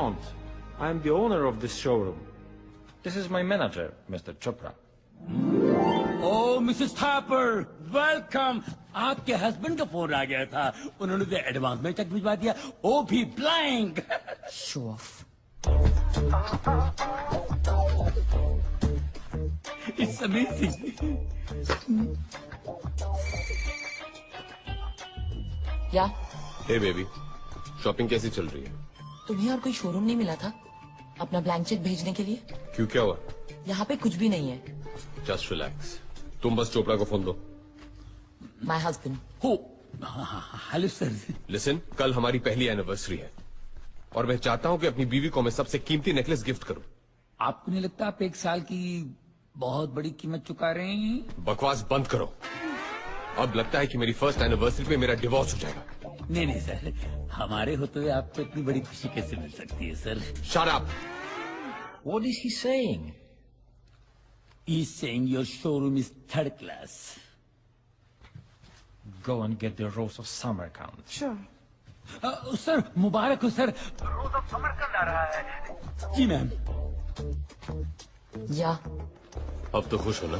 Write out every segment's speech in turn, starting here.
want. I am the owner of this showroom. This is my manager, Mr. Chopra. Oh, Mrs. Thapar, welcome. आपके husband का phone आ गया था, उन्होंने तो advance में चेक भिजवा दिया, वो भी blank. Show off. It's amazing. या हे बेबी, शॉपिंग कैसी चल रही है? तुम्हें और कोई शोरूम नहीं मिला था अपना ब्लैंक चेक भेजने के लिए? क्यों, क्या हुआ? यहाँ पे कुछ भी नहीं है. Just relax. तुम बस चोपड़ा को फोन दो. My husband. हो, हेलो सर. लिसन, कल हमारी पहली एनिवर्सरी है और मैं चाहता हूँ कि अपनी बीवी को मैं सबसे कीमती नेकलेस गिफ्ट करूँ. आपको नहीं लगता आप एक साल की बहुत बड़ी कीमत चुका रहे हैं? बकवास बंद करो. अब लगता है कि मेरी फर्स्ट एनिवर्सरी पे मेरा डिवोर्स हो जाएगा. नहीं नहीं सर, हमारे होते हुए आपको इतनी बड़ी खुशी कैसे मिल सकती है sir? Shut up. What is he saying? He's saying your showroom is third class. Go and get the Rose of Samarkand. Sure. Sir मुबारक हो सर. रोज ऑफ समरकंद आ रहा है. जी मैम. या अब तो खुश हो ना?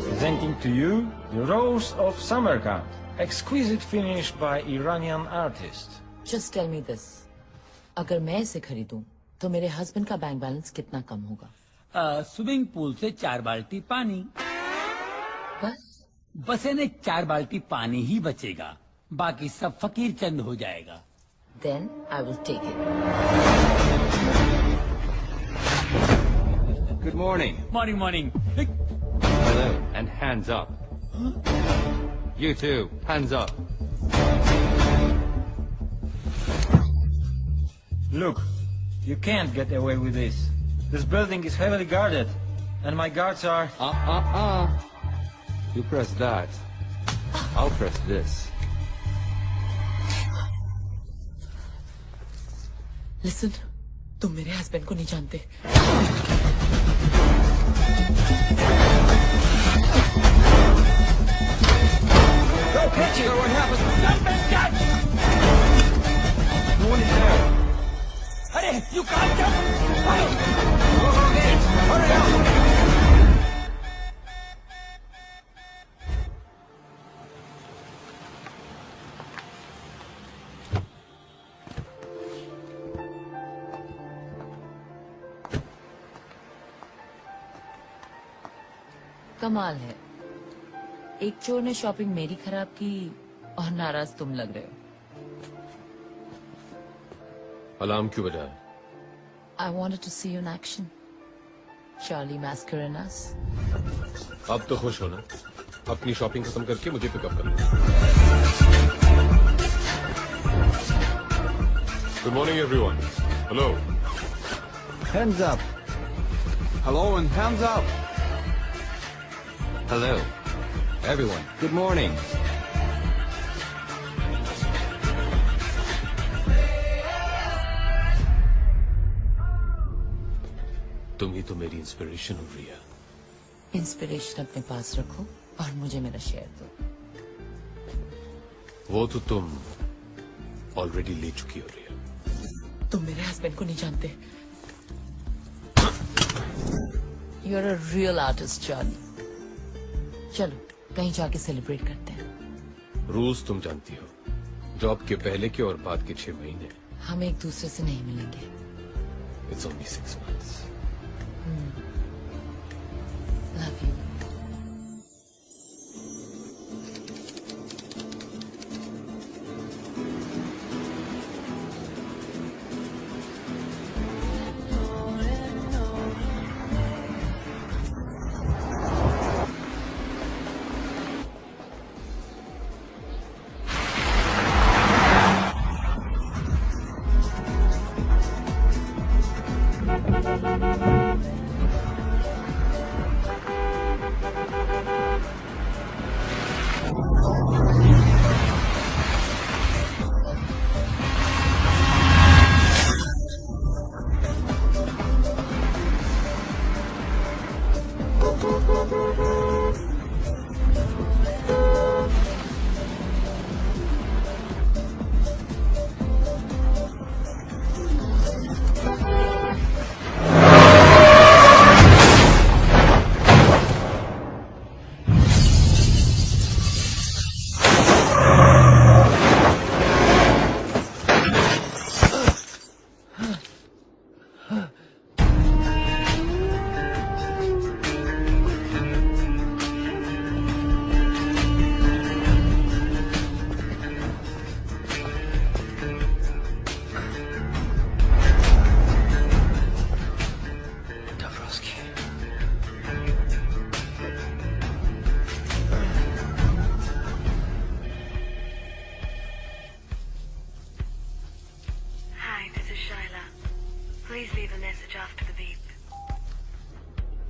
Presenting to you the Rose of Samarkand. Exquisite finish by Iranian artist. Just tell me this, अगर मैं इसे खरीदूं तो मेरे हस्बैंड का बैंक बैलेंस कितना कम होगा? स्विमिंग पूल से 4 बाल्टी पानी. बस यानी 4 बाल्टी पानी ही बचेगा, बाकी सब फकीर चंद हो जाएगा. Then I will take it. Good morning. Morning morning. Hello, and hands up. You too, hands up. Look, you can't get away with this. This building is heavily guarded, and my guards are... You press that. I'll press this. Listen, तुम मेरे husband को नहीं जानते. Go catch it! What happened? Jump and catch! No one is there. अरे you can't jump! Go, go, get it! Hurry up! कमाल है, एक चोर ने शॉपिंग मेरी खराब की और नाराज तुम लग रहे हो. अलार्म क्यों बजा? I wanted to see you in action. Charlie Mascarenas. अब तो खुश हो ना? अपनी शॉपिंग खत्म करके मुझे पिकअप कर लो. Good morning everyone. Hello. Hands up. Hello and hands up. Hello, everyone. Good morning. तुम ही तो मेरी इंस्पिरेशन हो रही है. इंस्पिरेशन अपने पास रखो और मुझे मेरा शेयर दो. वो तो तुम ऑलरेडी ले चुकी हो रही है. तुम मेरे हस्बैंड को नहीं जानते. You're a real artist, Charlie. चलो कहीं जाके सेलिब्रेट करते हैं. रूल्स तुम जानती हो. जॉब के पहले के और बाद के 6 महीने. हम एक दूसरे से नहीं मिलेंगे. It's only 6 months. Love you.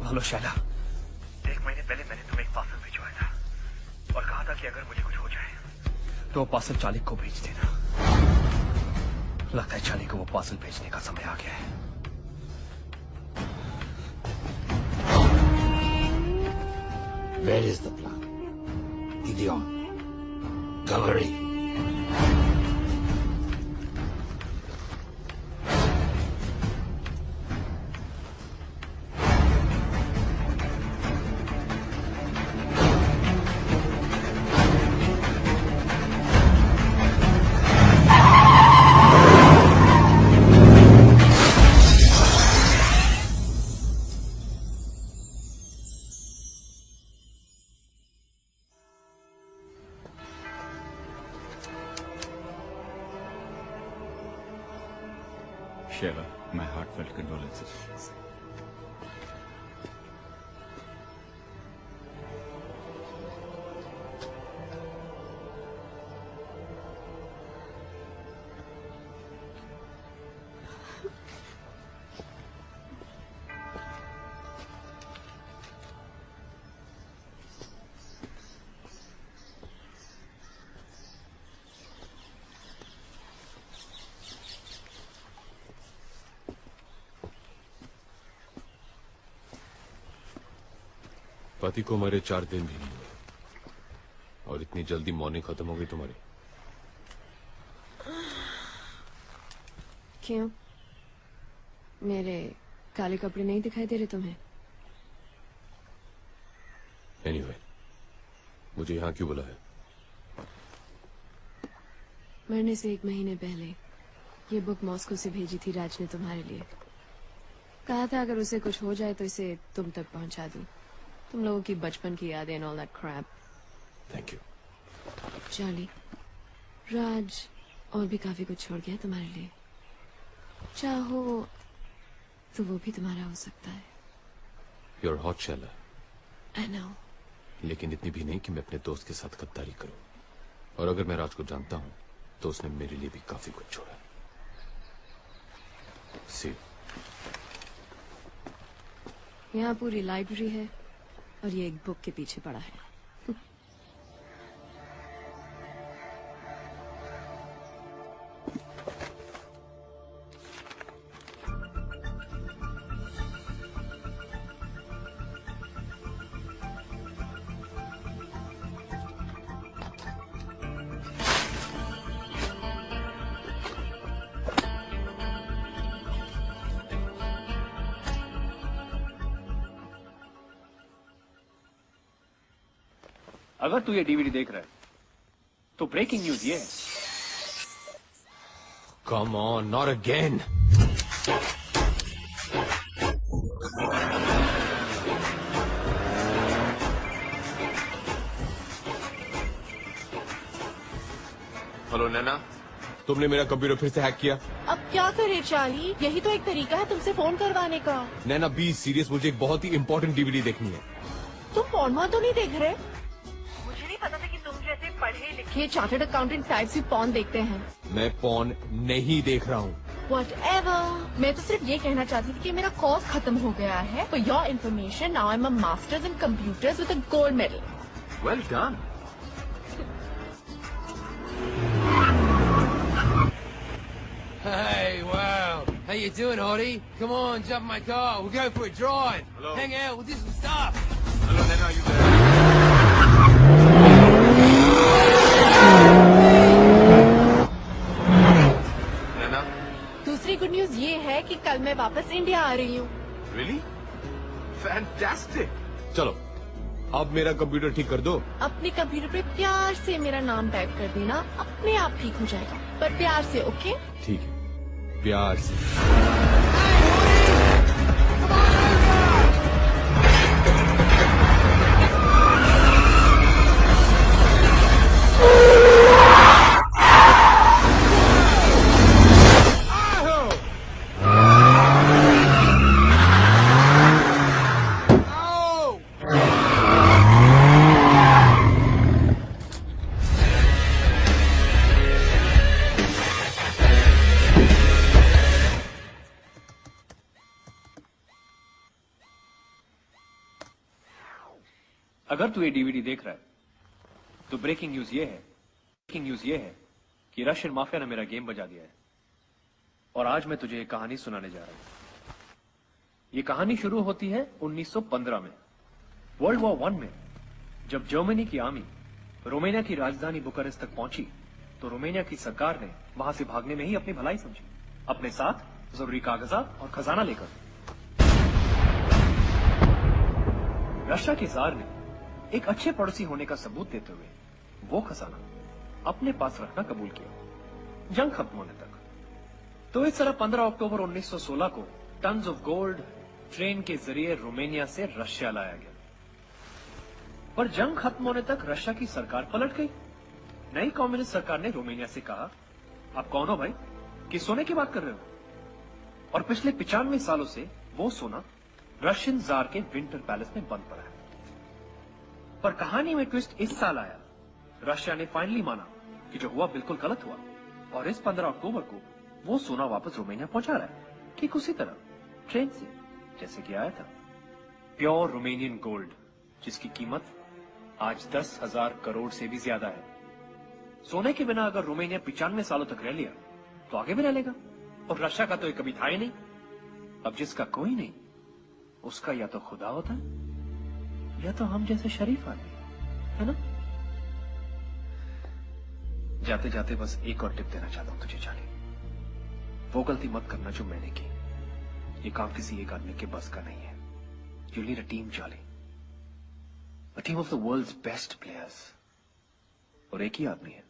संभालो शैला। 1 महीने पहले मैंने तुम्हें एक पार्सल भिजवाया था और कहा था कि अगर मुझे कुछ हो जाए तो वो पार्सल चालिक को भेज देना। लगता है चालिक को वो पार्सल भेजने का समय आ गया है। Where is the plan? Gideon. Cavalry. Shayla, my heartfelt condolences. पति को मरे 4 दिन भी नहीं हुए और इतनी जल्दी मॉर्निंग खत्म हो गई तुम्हारी। क्यों? मेरे काले कपड़े नहीं दिखाई दे रहे तुम्हें? एनीवे, मुझे यहाँ क्यों बुलाया? मरने से 1 महीने पहले ये बुक मॉस्को से भेजी थी राज ने तुम्हारे लिए। कहा था अगर उसे कुछ हो जाए तो इसे तुम तक पहुंचा दूं। तुम लोगों की बचपन की यादें and all that crap. Thank you. Charlie, Raj और भी काफी कुछ छोड़ गया तुम्हारे लिए। चाहो तो वो भी तुम्हारा हो सकता है। You're hot, Shayla. I know. लेकिन इतनी भी नहीं कि मैं अपने दोस्त के साथ गद्दारी करूं। और अगर मैं राज को जानता हूं तो उसने मेरे लिए भी काफी कुछ छोड़ा। See. यहाँ पूरी लाइब्रेरी है और ये एक बुक के पीछे पड़ा है। अगर तू ये डीवीडी देख रहा है तो ब्रेकिंग न्यूज ये है। Come on, not again. Hello Naina, तुमने मेरा कंप्यूटर फिर से हैक किया। अब क्या करे चार्ली, यही तो एक तरीका है तुमसे फोन करवाने का। नैना बी सीरियस, मुझे एक बहुत ही इंपॉर्टेंट डीवीडी देखनी है। तुम पॉर्न तो नहीं देख रहे? मुझे नहीं पता था कि तुम जैसे पढ़े लिखे चार्टर्ड अकाउंटेंट टाइप भी पॉर्न देखते हैं। मैं पॉर्न नहीं देख रहा हूँ। Whatever. मैं तो सिर्फ ये कहना चाहती थी कि मेरा कोर्स खत्म हो गया है। For your information, now I'm a master's in computers with a gold medal. Well done. Hey, wow. How you doing, Hottie? Come on, jump in my car. We'll go for a drive. Hello. Hang out, we'll do some stuff. Hello Nana, you there? नैना, दूसरी good news ये है कि कल मैं वापस India आ रही हूँ। really? Fantastic. चलो, अब मेरा कंप्यूटर ठीक कर दो। अपने कंप्यूटर पे प्यार से मेरा नाम टाइप कर देना, अपने आप ठीक हो जाएगा। पर प्यार से, ओके? ठीक है, प्यार से। अगर तू ये डीवीडी देख रहा है तो ब्रेकिंग न्यूज ये है कि रशियन माफिया ने मेरा गेम बजा दिया है और आज मैं तुझे एक कहानी सुनाने जा रहा हूं। ये कहानी शुरू होती है 1915 में, वर्ल्ड वॉर 1 में। जब जर्मनी की आर्मी रोमानिया की राजधानी बुखारेस्ट तक पहुंची तो रोमानिया की सरकार ने वहां से भागने में ही अपनी भलाई समझी, अपने साथ जरूरी कागजात और खजाना लेकर। रशिया के जार ने एक अच्छे पड़ोसी होने का सबूत देते हुए वो खजाना अपने पास रखना कबूल किया जंग खत्म होने तक। तो इस तरह 15 अक्टूबर 1916 को टन्स ऑफ गोल्ड ट्रेन के जरिए रोमानिया से रशिया लाया गया। पर जंग खत्म होने तक रशिया की सरकार पलट गई। नई कम्युनिस्ट सरकार ने रोमानिया से कहा, आप कौन हो भाई, किस सोने की बात कर रहे हो? और पिछले 95 सालों से वो सोना रशियन जार के विंटर पैलेस में बंद पड़ा है। पर कहानी में ट्विस्ट इस साल आया। रशिया ने फाइनली माना कि जो हुआ बिल्कुल गलत हुआ और इस 15 अक्टूबर को वो सोना वापस रोमानिया पहुंचा रहा है, ठीक उसी तरह ट्रेन से जैसे कि आया था। प्योर रोमानियन गोल्ड जिसकी कीमत आज 10,000 करोड़ से भी ज्यादा है। सोने के बिना अगर रोमानिया 95 सालों तक रह लिया तो आगे भी रह लेगा। और रशिया का तो ये कभी था ही नहीं। अब जिसका कोई नहीं उसका या तो खुदा होता है या तो हम जैसे शरीफ आदमी, है ना? जाते जाते बस एक और टिप देना चाहता हूं तुझे चार्ली, वो गलती मत करना जो मैंने की। ये काम किसी एक आदमी के बस का नहीं है। You need a team Charlie, a team of the world's best players. और एक ही आदमी है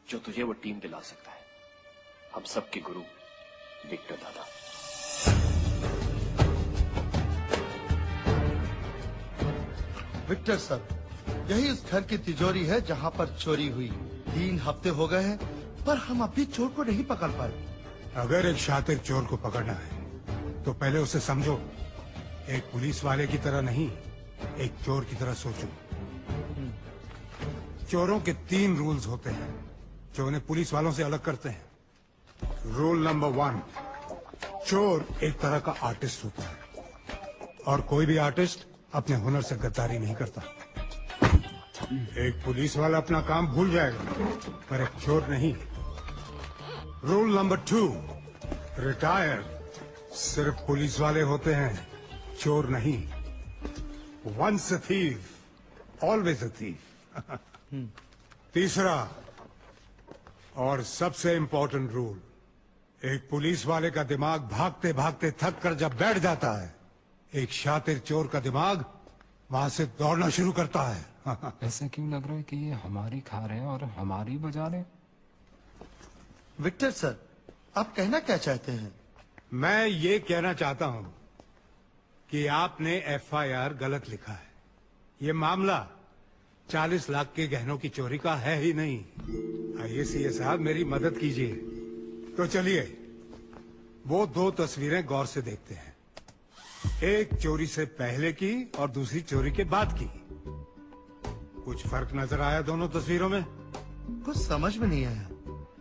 जो तुझे वो टीम दिला सकता है, हम सबके गुरु विक्टर दादा। विक्टर सर, यही उस घर की तिजोरी है जहाँ पर चोरी हुई। 3 हफ्ते हो गए हैं पर हम अभी चोर को नहीं पकड़ पाए। अगर एक शातिर चोर को पकड़ना है तो पहले उसे समझो। एक पुलिस वाले की तरह नहीं, एक चोर की तरह सोचो। चोरों के 3 रूल्स होते हैं जो उन्हें पुलिस वालों से अलग करते हैं। रूल नंबर 1, चोर एक तरह का आर्टिस्ट होता है और कोई भी आर्टिस्ट अपने हुनर से गद्दारी नहीं करता। एक पुलिस वाला अपना काम भूल जाएगा पर एक चोर नहीं। रूल नंबर 2, रिटायर सिर्फ पुलिस वाले होते हैं, चोर नहीं। Once a thief always a thief. तीसरा और सबसे इंपॉर्टेंट रूल, एक पुलिस वाले का दिमाग भागते भागते थक कर जब बैठ जाता है, एक शातिर चोर का दिमाग वहां से दौड़ना शुरू करता है। ऐसा क्यों लग रहा है कि ये हमारी खा रहे हैं और हमारी बजा रहे हैं? विक्टर सर, आप कहना क्या चाहते हैं? मैं ये कहना चाहता हूं कि आपने FIR गलत लिखा है। ये मामला 40 लाख के गहनों की चोरी का है ही नहीं। आइए सीए साहब, मेरी मदद कीजिए। तो चलिए वो 2 तस्वीरें गौर से देखते हैं, एक चोरी से पहले की और दूसरी चोरी के बाद की। कुछ फर्क नजर आया दोनों तस्वीरों में? कुछ समझ में नहीं आया।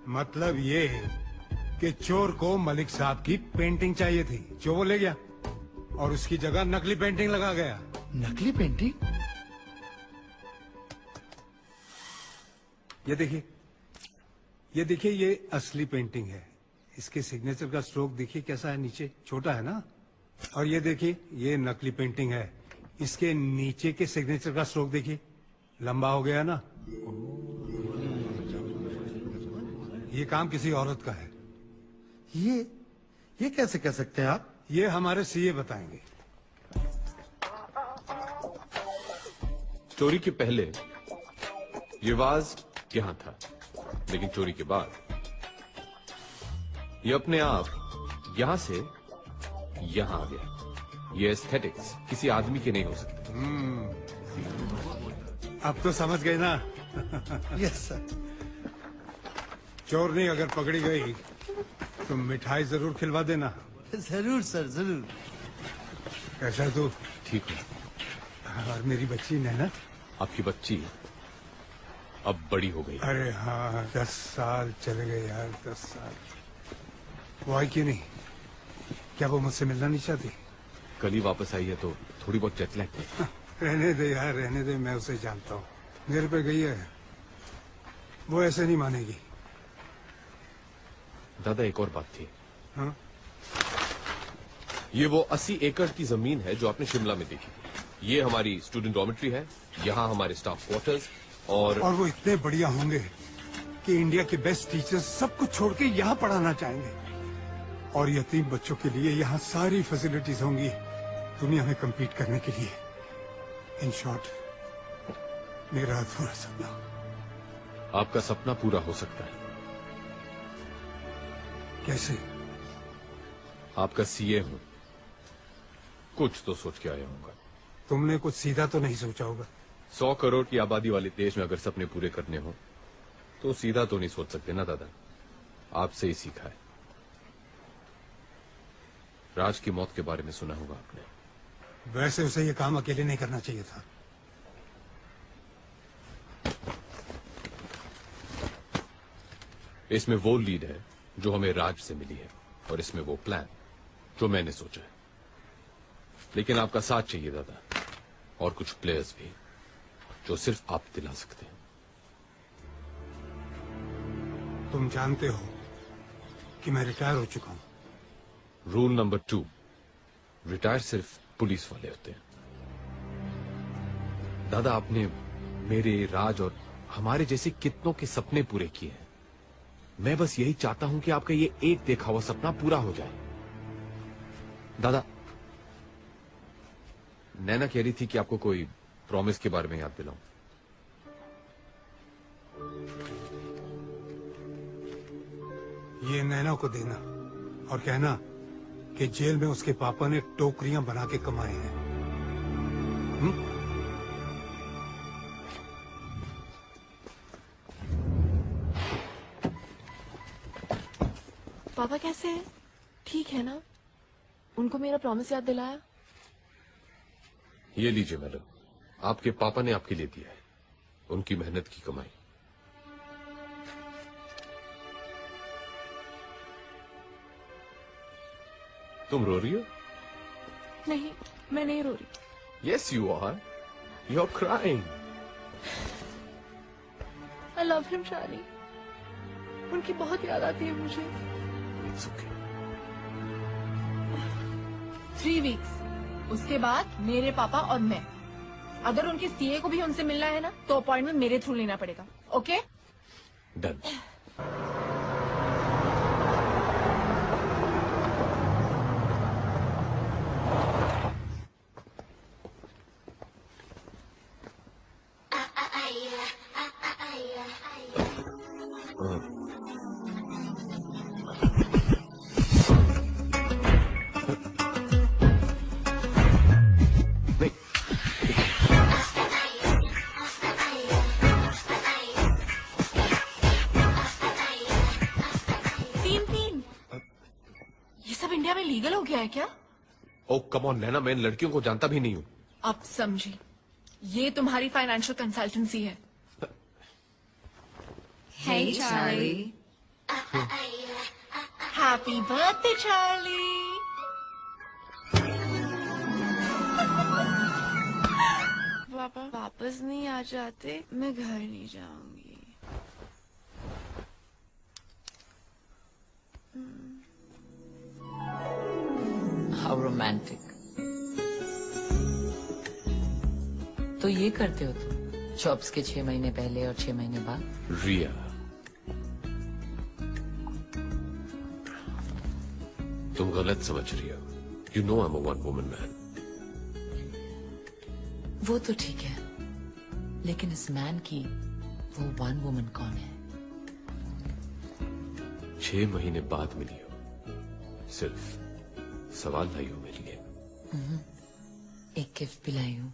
मतलब ये कि चोर को मलिक साहब की पेंटिंग चाहिए थी जो वो ले गया और उसकी जगह नकली पेंटिंग लगा गया। नकली पेंटिंग? ये देखिए ये असली पेंटिंग है। इसके सिग्नेचर का स्ट्रोक देखिए कैसा है, नीचे छोटा है ना। और ये देखिए ये नकली पेंटिंग है, इसके नीचे के सिग्नेचर का स्ट्रोक देखिए, लंबा हो गया ना। ये काम किसी औरत का है। ये कैसे कह सकते हैं आप? ये हमारे सीए बताएंगे। चोरी के पहले ये वाज यहां था, लेकिन चोरी के बाद ये अपने आप यहां से यहां आ गया। ये एस्थेटिक्स किसी आदमी के नहीं हो सकते। अब तो समझ गए ना? Yes sir. चोरनी अगर पकड़ी गई तो मिठाई जरूर खिलवा देना। जरूर सर, जरूर। कैसा है तू? ठीक है। और मेरी बच्ची नैना? आपकी बच्ची अब बड़ी हो गई। अरे हाँ, 10 साल चले गए यार, 10 साल। वो आई क्यों नहीं? क्या वो मुझसे मिलना नहीं चाहती? कल ही वापस आई है तो थोड़ी बहुत जेट लैग थी। रहने दे यार, रहने दे, मैं उसे जानता हूँ, मेरे पे गई है, वो ऐसे नहीं मानेगी। दादा एक और बात थी। हाँ? ये वो 80 एकड़ की जमीन है जो आपने शिमला में देखी थी। ये हमारी स्टूडेंट डॉर्मेट्री है, यहाँ हमारे स्टाफ क्वार्टर्स, और वो इतने बढ़िया होंगे कि इंडिया के बेस्ट टीचर्स सब कुछ छोड़ के यहाँ पढ़ाना चाहेंगे, और यतीम बच्चों के लिए यहाँ सारी फैसिलिटीज होंगी दुनिया में compete करने के लिए। इन शॉर्ट, मेरा अधूरा सपना। आपका सपना पूरा हो सकता है। कैसे? आपका सीए हूं, कुछ तो सोच के आया हूँ। तुमने कुछ सीधा तो नहीं सोचा होगा। 100 करोड़ की आबादी वाले देश में अगर सपने पूरे करने हो तो सीधा तो नहीं सोच सकते ना दादा। आपसे ही सीखा है। राज की मौत के बारे में सुना होगा आपने। वैसे उसे ये काम अकेले नहीं करना चाहिए था। इसमें वो लीड है जो हमें राज से मिली है, और इसमें वो प्लान जो मैंने सोचा है। लेकिन आपका साथ चाहिए दादा, और कुछ प्लेयर्स भी जो सिर्फ आप दिला सकते हैं। तुम जानते हो कि मैं रिटायर हो चुका हूं। रूल नंबर 2, रिटायर सिर्फ पुलिस वाले होते हैं। दादा आपने मेरे, राज और हमारे जैसे कितनों के सपने पूरे किए हैं। मैं बस यही चाहता हूं कि आपका ये एक देखा हुआ सपना पूरा हो जाए। दादा, नैना कह रही थी कि आपको कोई प्रॉमिस के बारे में याद दिलाऊं। ये नैना को देना और कहना कि जेल में उसके पापा ने टोकरियां बना के कमाए हैं। पापा कैसे हैं? ठीक है ना? उनको मेरा प्रॉमिस याद दिलाया? ये लीजिए मैडम, आपके पापा ने आपके लिए दिया है, उनकी मेहनत की कमाई। तुम रो रही हो? नहीं, मैं नहीं रो रही। Yes, you are. You're crying. I love him, शानी। उनकी बहुत याद आती है मुझे। It's okay. 3 weeks, उसके बाद मेरे पापा और मैं। अगर उनके सीए को भी उनसे मिलना है ना, तो अपॉइंटमेंट मेरे थ्रू लेना पड़ेगा। ओके? Done. लीगल हो गया है क्या? ओ कम ऑन नैना, मैं इन लड़कियों को जानता भी नहीं हूँ। अब समझी, ये तुम्हारी फाइनेंशियल कंसल्टेंसी है। Hey Charlie. Happy birthday Charlie. पापा वापस नहीं आ जाते, मैं घर नहीं जाऊंगी। How romantic. तो ये करते हो तुम जॉब्स के 6 महीने पहले और 6 महीने बाद? रिया, तुम गलत समझ रही हो। You know I'm a one woman man. वो तो ठीक है, लेकिन इस मैन की वो वन वुमन कौन है? 6 महीने बाद मिली हो, सिर्फ सवाल लाई हो मेरे लिए। एक गिफ्ट भी लाई हूँ।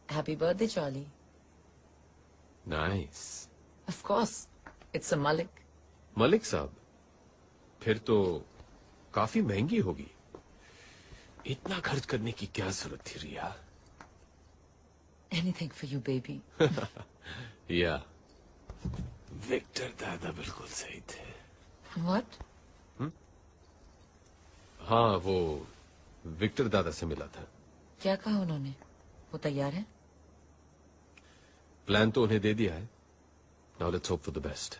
Happy birthday, Charlie. Nice. Of course, it's a Malik. Malik साहब, फिर तो काफी महंगी होगी। इतना खर्च करने की क्या जरूरत थी रिया? Anything for you, baby. या, विक्टर दादा बिल्कुल सही थे। What? हाँ, वो विक्टर दादा से मिला था। क्या कहा उन्होंने? वो तैयार है? प्लान तो उन्हें दे दिया है। Now let's hope for the best.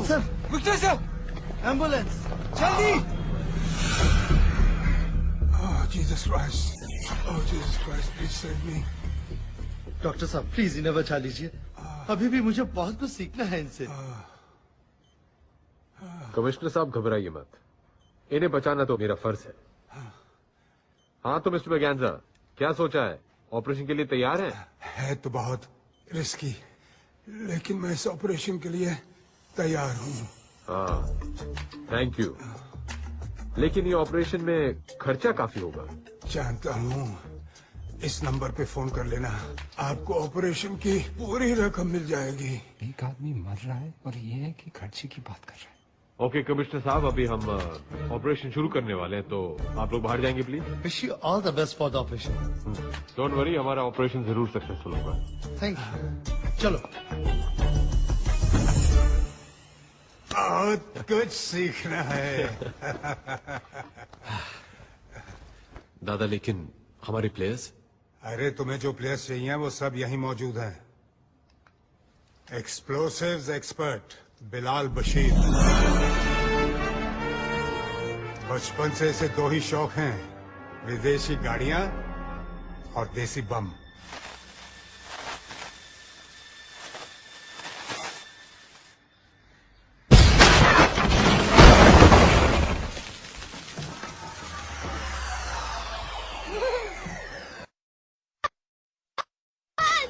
Sir Victor sir, ambulance जल्दी! Oh, Jesus Christ. Oh, Jesus Christ, please save me. Doctor साहब प्लीज इन्हें बचा लीजिए। अभी भी मुझे बहुत कुछ सीखना है इनसे। कमिश्नर साहब घबराइए मत, इन्हें बचाना तो मेरा फर्ज है। हाँ तो मिस्टर मैगेंजा, क्या सोचा है? ऑपरेशन के लिए तैयार है? है तो बहुत रिस्की, लेकिन मैं इस ऑपरेशन के लिए तैयार हूँ। हाँ, थैंक यू। लेकिन ये ऑपरेशन में खर्चा काफी होगा। जानता हूँ, इस नंबर पे फोन कर लेना, आपको ऑपरेशन की पूरी रकम मिल जाएगी। एक आदमी मर रहा है और ये है कि खर्चे की बात कर रहा है। ओके कमिश्नर साहब, अभी हम ऑपरेशन शुरू करने वाले हैं, तो आप लोग बाहर जाएंगे please. Wish you all the best for the operation. Don't worry, हमारा ऑपरेशन जरूर सक्सेसफुल होगा। Thank you. चलो। बहुत कुछ सीखना है। दादा, लेकिन हमारे प्लेयर्स? अरे तुम्हें जो प्लेयर्स चाहिए वो सब यहीं मौजूद हैं। Explosives expert Bilal Bashir. बचपन से इसे दो ही शौक हैं, विदेशी गाड़ियां और देसी बम।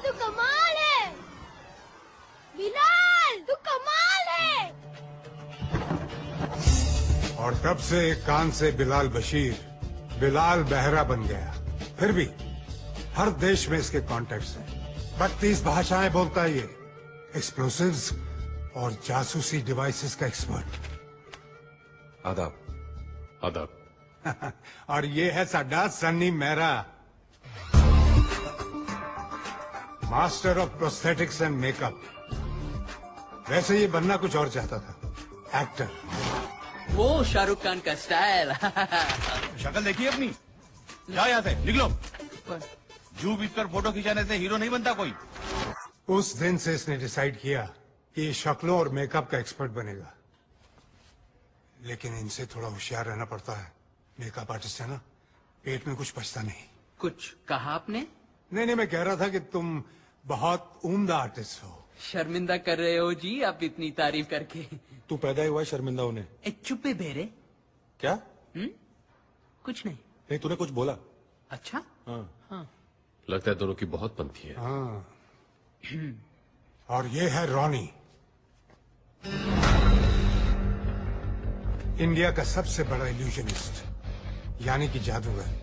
तू कमाल है बिलाल, तू कमाल है। और तब से एक कान से बिलाल बशीर बिलाल बहरा बन गया। फिर भी हर देश में इसके कॉन्टैक्ट्स हैं। 32 भाषाएं बोलता है ये। एक्सप्लोसिव्स और जासूसी डिवाइसेस का एक्सपर्ट। आदाब। आदाब। और ये है साडा Sunny Mehra, master of prosthetics and makeup. वैसे ये बनना कुछ और चाहता था, एक्टर। वो शाहरुख खान का स्टाइल। शक्ल देखिए अपनी। जाओ यहाँ से, निकलो। जू बीत कर फोटो खिंचाने से हीरो नहीं बनता कोई। उस दिन से इसने डिसाइड किया कि ये शक्लों और मेकअप का एक्सपर्ट बनेगा। लेकिन इनसे थोड़ा होशियार रहना पड़ता है। मेकअप आर्टिस्ट है ना, पेट में कुछ बचता नहीं। कुछ कहा आपने? नहीं, मैं कह रहा था कि तुम बहुत उम्दा आर्टिस्ट हो। शर्मिंदा कर रहे हो जी आप इतनी तारीफ करके। तू पैदा हुआ है शर्मिंदा होने। चुप्पे बेरे। क्या? कुछ नहीं। नहीं, तूने कुछ बोला। अच्छा? हाँ। लगता है दोनों की बहुत बनती है। हाँ। और ये है रॉनी, इंडिया का सबसे बड़ा इल्यूजनिस्ट, यानी कि जादूगर।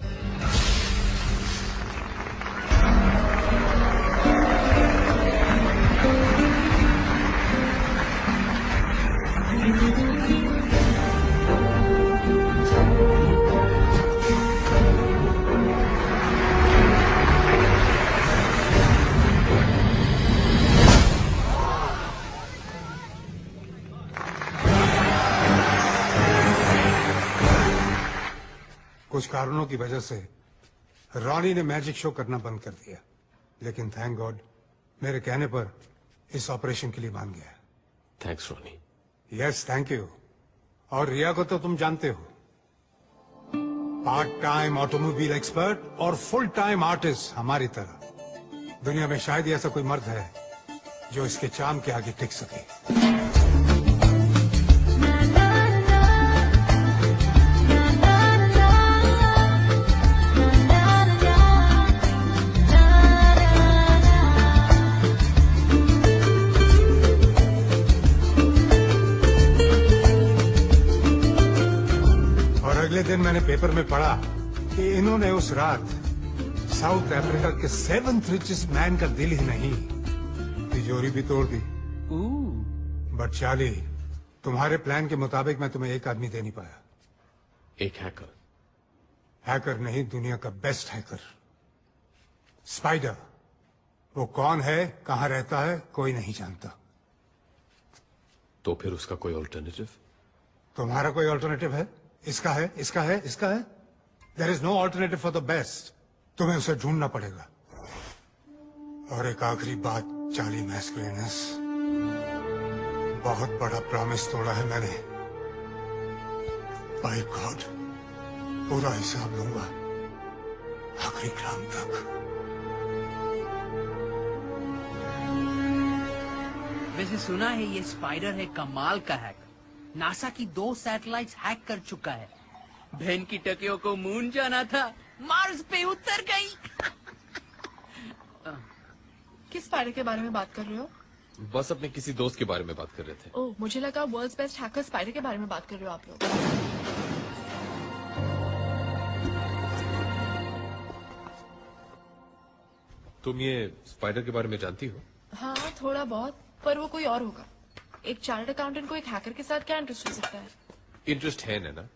कुछ कारणों की वजह से रॉनी ने मैजिक शो करना बंद कर दिया, लेकिन थैंक गॉड मेरे कहने पर इस ऑपरेशन के लिए मान गया। Thanks Ronnie. Yes, thank you. और रिया को तो तुम जानते हो, पार्ट टाइम ऑटोमोबाइल एक्सपर्ट और फुल टाइम आर्टिस्ट हमारी तरह। दुनिया में शायद ही ऐसा कोई मर्द है जो इसके चाम के आगे टिक सके। अगले दिन मैंने पेपर में पढ़ा कि इन्होंने उस रात साउथ अफ्रीका के 7th रिचेस्ट मैन का दिल ही नहीं, तिजोरी भी तोड़ दी। बट चार्ली, तुम्हारे प्लान के मुताबिक मैं तुम्हें एक आदमी दे नहीं पाया। एक हैकर? हैकर नहीं, दुनिया का बेस्ट हैकर, स्पाइडर। वो कौन है, कहां रहता है, कोई नहीं जानता। तो फिर उसका कोई ऑल्टरनेटिव? तुम्हारा कोई ऑल्टरनेटिव है? इसका है, इसका है, इसका है? There is no alternative for the best. तुम्हें उसे ढूंढना पड़ेगा। और एक आखिरी बात, चार्ली मैस्कुलिनस, बहुत बड़ा प्रॉमिस तोड़ा है मैंने। बाय गॉड, पूरा हिसाब लूंगा आखिरी ग्राम तक। वैसे सुना है ये स्पाइडर है कमाल का हैकर। नासा की 2 सैटेलाइट्स हैक कर चुका है। बहन की टकियों को मून जाना था, मार्स पे उतर गई। किस स्पाइडर के बारे में बात कर रहे हो? बस अपने किसी दोस्त के बारे में बात कर रहे थे। ओह, मुझे लगा वर्ल्ड्स बेस्ट हैकर स्पाइडर के बारे में बात कर रहे हो आप लोग। तुम ये स्पाइडर के बारे में जानती हो? हाँ, थोड़ा बहुत, पर वो कोई और होगा। एक चार्टर्ड अकाउंटेंट को एक हैकर के साथ क्या इंटरेस्ट हो सकता है? इंटरेस्ट है ना?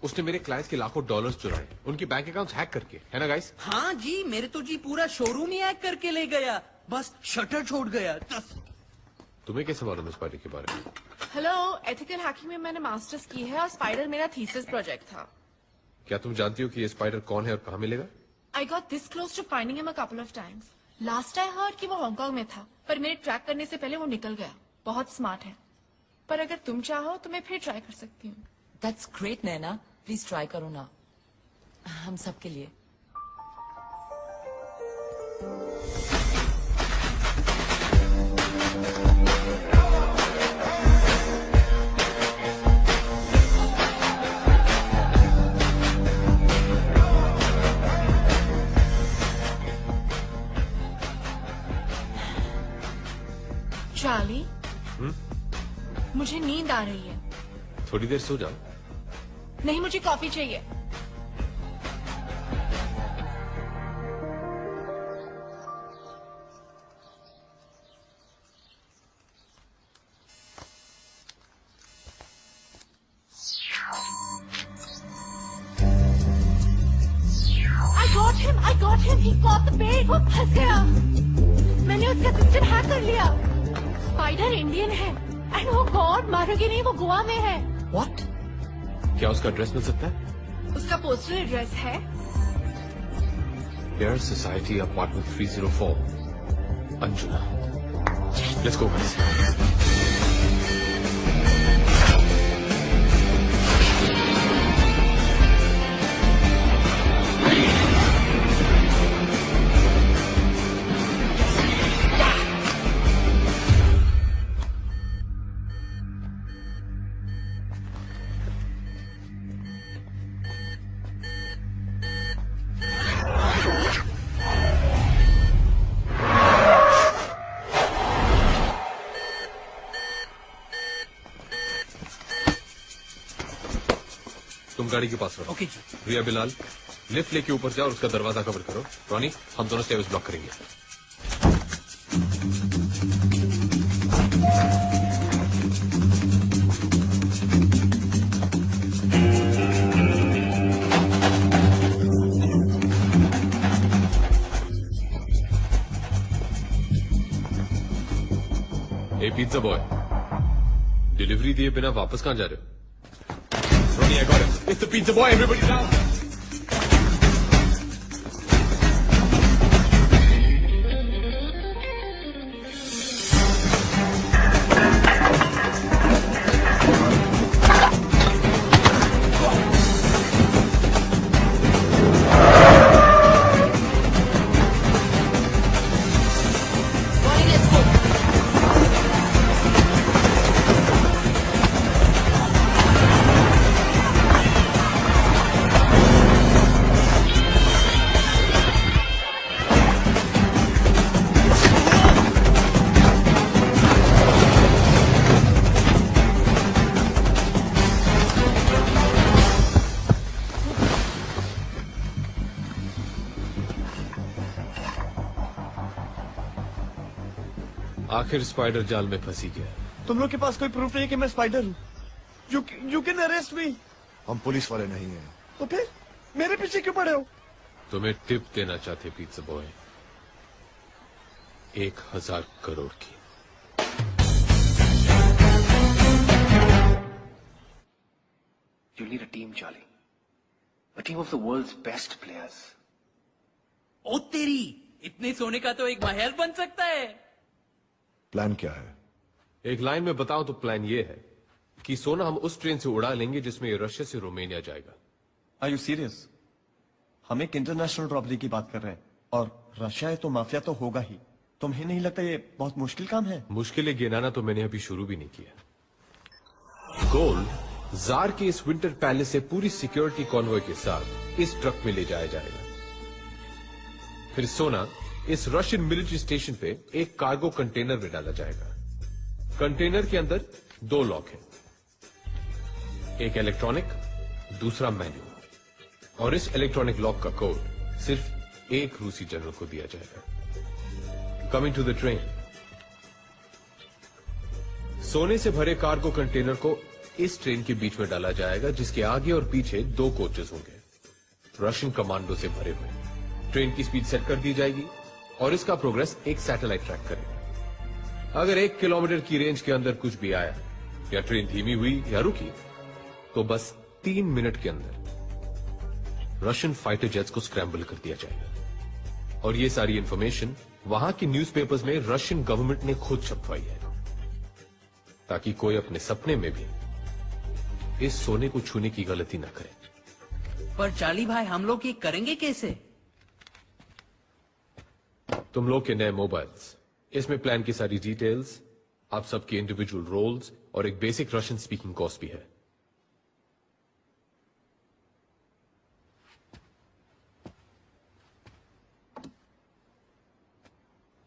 उसने मेरे क्लाइंट्स के लाखों डॉलर्स चुराए, उनकी बैंक अकाउंट्स हैक करके, है ना गाइस? हाँ जी, मेरे तो जी पूरा शोरूम ही हैक करके ले गया, बस शटर छोड़ गया। तुम्हें कैसे मालूम है स्पाइडर के बारे में? हेलो, एथिकल हैकिंग में मैंने मास्टर्स की है और स्पाइडर मेरा थीसिस प्रोजेक्ट था। क्या तुम जानती हो कि ये स्पाइडर कौन है और कहाँ मिलेगा? I got this close to finding him a couple of times. Last I heard कि वो हांगकांग में था, पर मेरे ट्रैक करने से पहले वो निकल गया। बहुत स्मार्ट है, पर अगर तुम चाहो तो मैं फिर ट्राई कर सकती हूँ। That's great, Naina. Please try करो ना, हम सबके लिए। चार्ली, मुझे नींद आ रही है। थोड़ी देर सो जाओ। नहीं, मुझे कॉफी चाहिए। I got him. He caught the bait. वो फंस गया। मैंने उसका सिस्टम हैक कर लिया। स्पाइडर इंडियन है। एंड वो गॉड, मारोगे नहीं, वो गोवा में है। What? क्या उसका एड्रेस मिल सकता है? उसका पोस्टल एड्रेस है Air Society Apartment 304, Anjuna. Let's go, guys. तुम गाड़ी के पास रहो। ओके। रिया, बिलाल, लिफ्ट लेके ऊपर जाओ और उसका दरवाजा कवर करो। रॉनी, हम दोनों स्टेयर्स ब्लॉक करेंगे। ए पिज्जा बॉय, डिलीवरी दिए बिना वापस कहाँ जा रहे हो? Ronnie, I got him. It's the pizza boy. Everybody down. Let's go. आखिर स्पाइडर जाल में फंसी गया। तुम लोग के पास कोई प्रूफ नहीं कि मैं स्पाइडर हूँ? यू कैन अरेस्ट मी। हम पुलिस वाले नहीं हैं। तो फिर मेरे पीछे क्यों पड़े हो? तुम्हें टिप देना चाहते पिज़्ज़ा बॉय, 1000 करोड़ की। You need a team, Charlie. A team of the world's best players. ओ तेरी, इतने सोने का तो एक महल बन सकता है। प्लान क्या है? एक लाइन में बताऊं तो प्लान ये है कि सोना हम उस ट्रेन से उड़ा लेंगे जिसमें ये रशिया से रोमानिया जाएगा। Are you serious? हम एक इंटरनेशनल रॉबरी की बात कर रहे हैं और रशिया है तो माफिया तो होगा ही। तुम्हें नहीं लगता ये बहुत मुश्किल काम है? मुश्किलें गिनाना तो मैंने अभी शुरू भी नहीं किया। गोल्ड जार के इस विंटर पैलेस से पूरी सिक्योरिटी कॉन्वॉय के साथ इस ट्रक में ले जाया जाएगा। फिर सोना इस रशियन मिलिट्री स्टेशन पे एक कार्गो कंटेनर में डाला जाएगा। कंटेनर के अंदर 2 लॉक हैं, एक इलेक्ट्रॉनिक, दूसरा मैनुअल। और इस इलेक्ट्रॉनिक लॉक का कोड सिर्फ एक रूसी जनरल को दिया जाएगा। Coming to the train. सोने से भरे कार्गो कंटेनर को इस ट्रेन के बीच में डाला जाएगा, जिसके आगे और पीछे 2 कोचेस होंगे, रशियन कमांडो से भरे हुए। ट्रेन की स्पीड सेट कर दी जाएगी और इसका प्रोग्रेस एक सैटेलाइट ट्रैक करेगा। अगर 1 किलोमीटर की रेंज के अंदर कुछ भी आया या ट्रेन धीमी हुई या रुकी तो बस 3 मिनट के अंदर रशियन फाइटर जेट्स को स्क्रैम्बल कर दिया जाएगा। और ये सारी इंफॉर्मेशन वहां की न्यूज़पेपर्स में रशियन गवर्नमेंट ने खुद छपवाई है, ताकि कोई अपने सपने में भी इस सोने को छूने की गलती ना करे। पर चार्ली भाई, हम लोग ये करेंगे कैसे? तुम लोग के नए मोबाइल्स, इसमें प्लान की सारी डिटेल्स, आप सबके इंडिविजुअल रोल्स और एक बेसिक रशियन स्पीकिंग कोर्स भी है।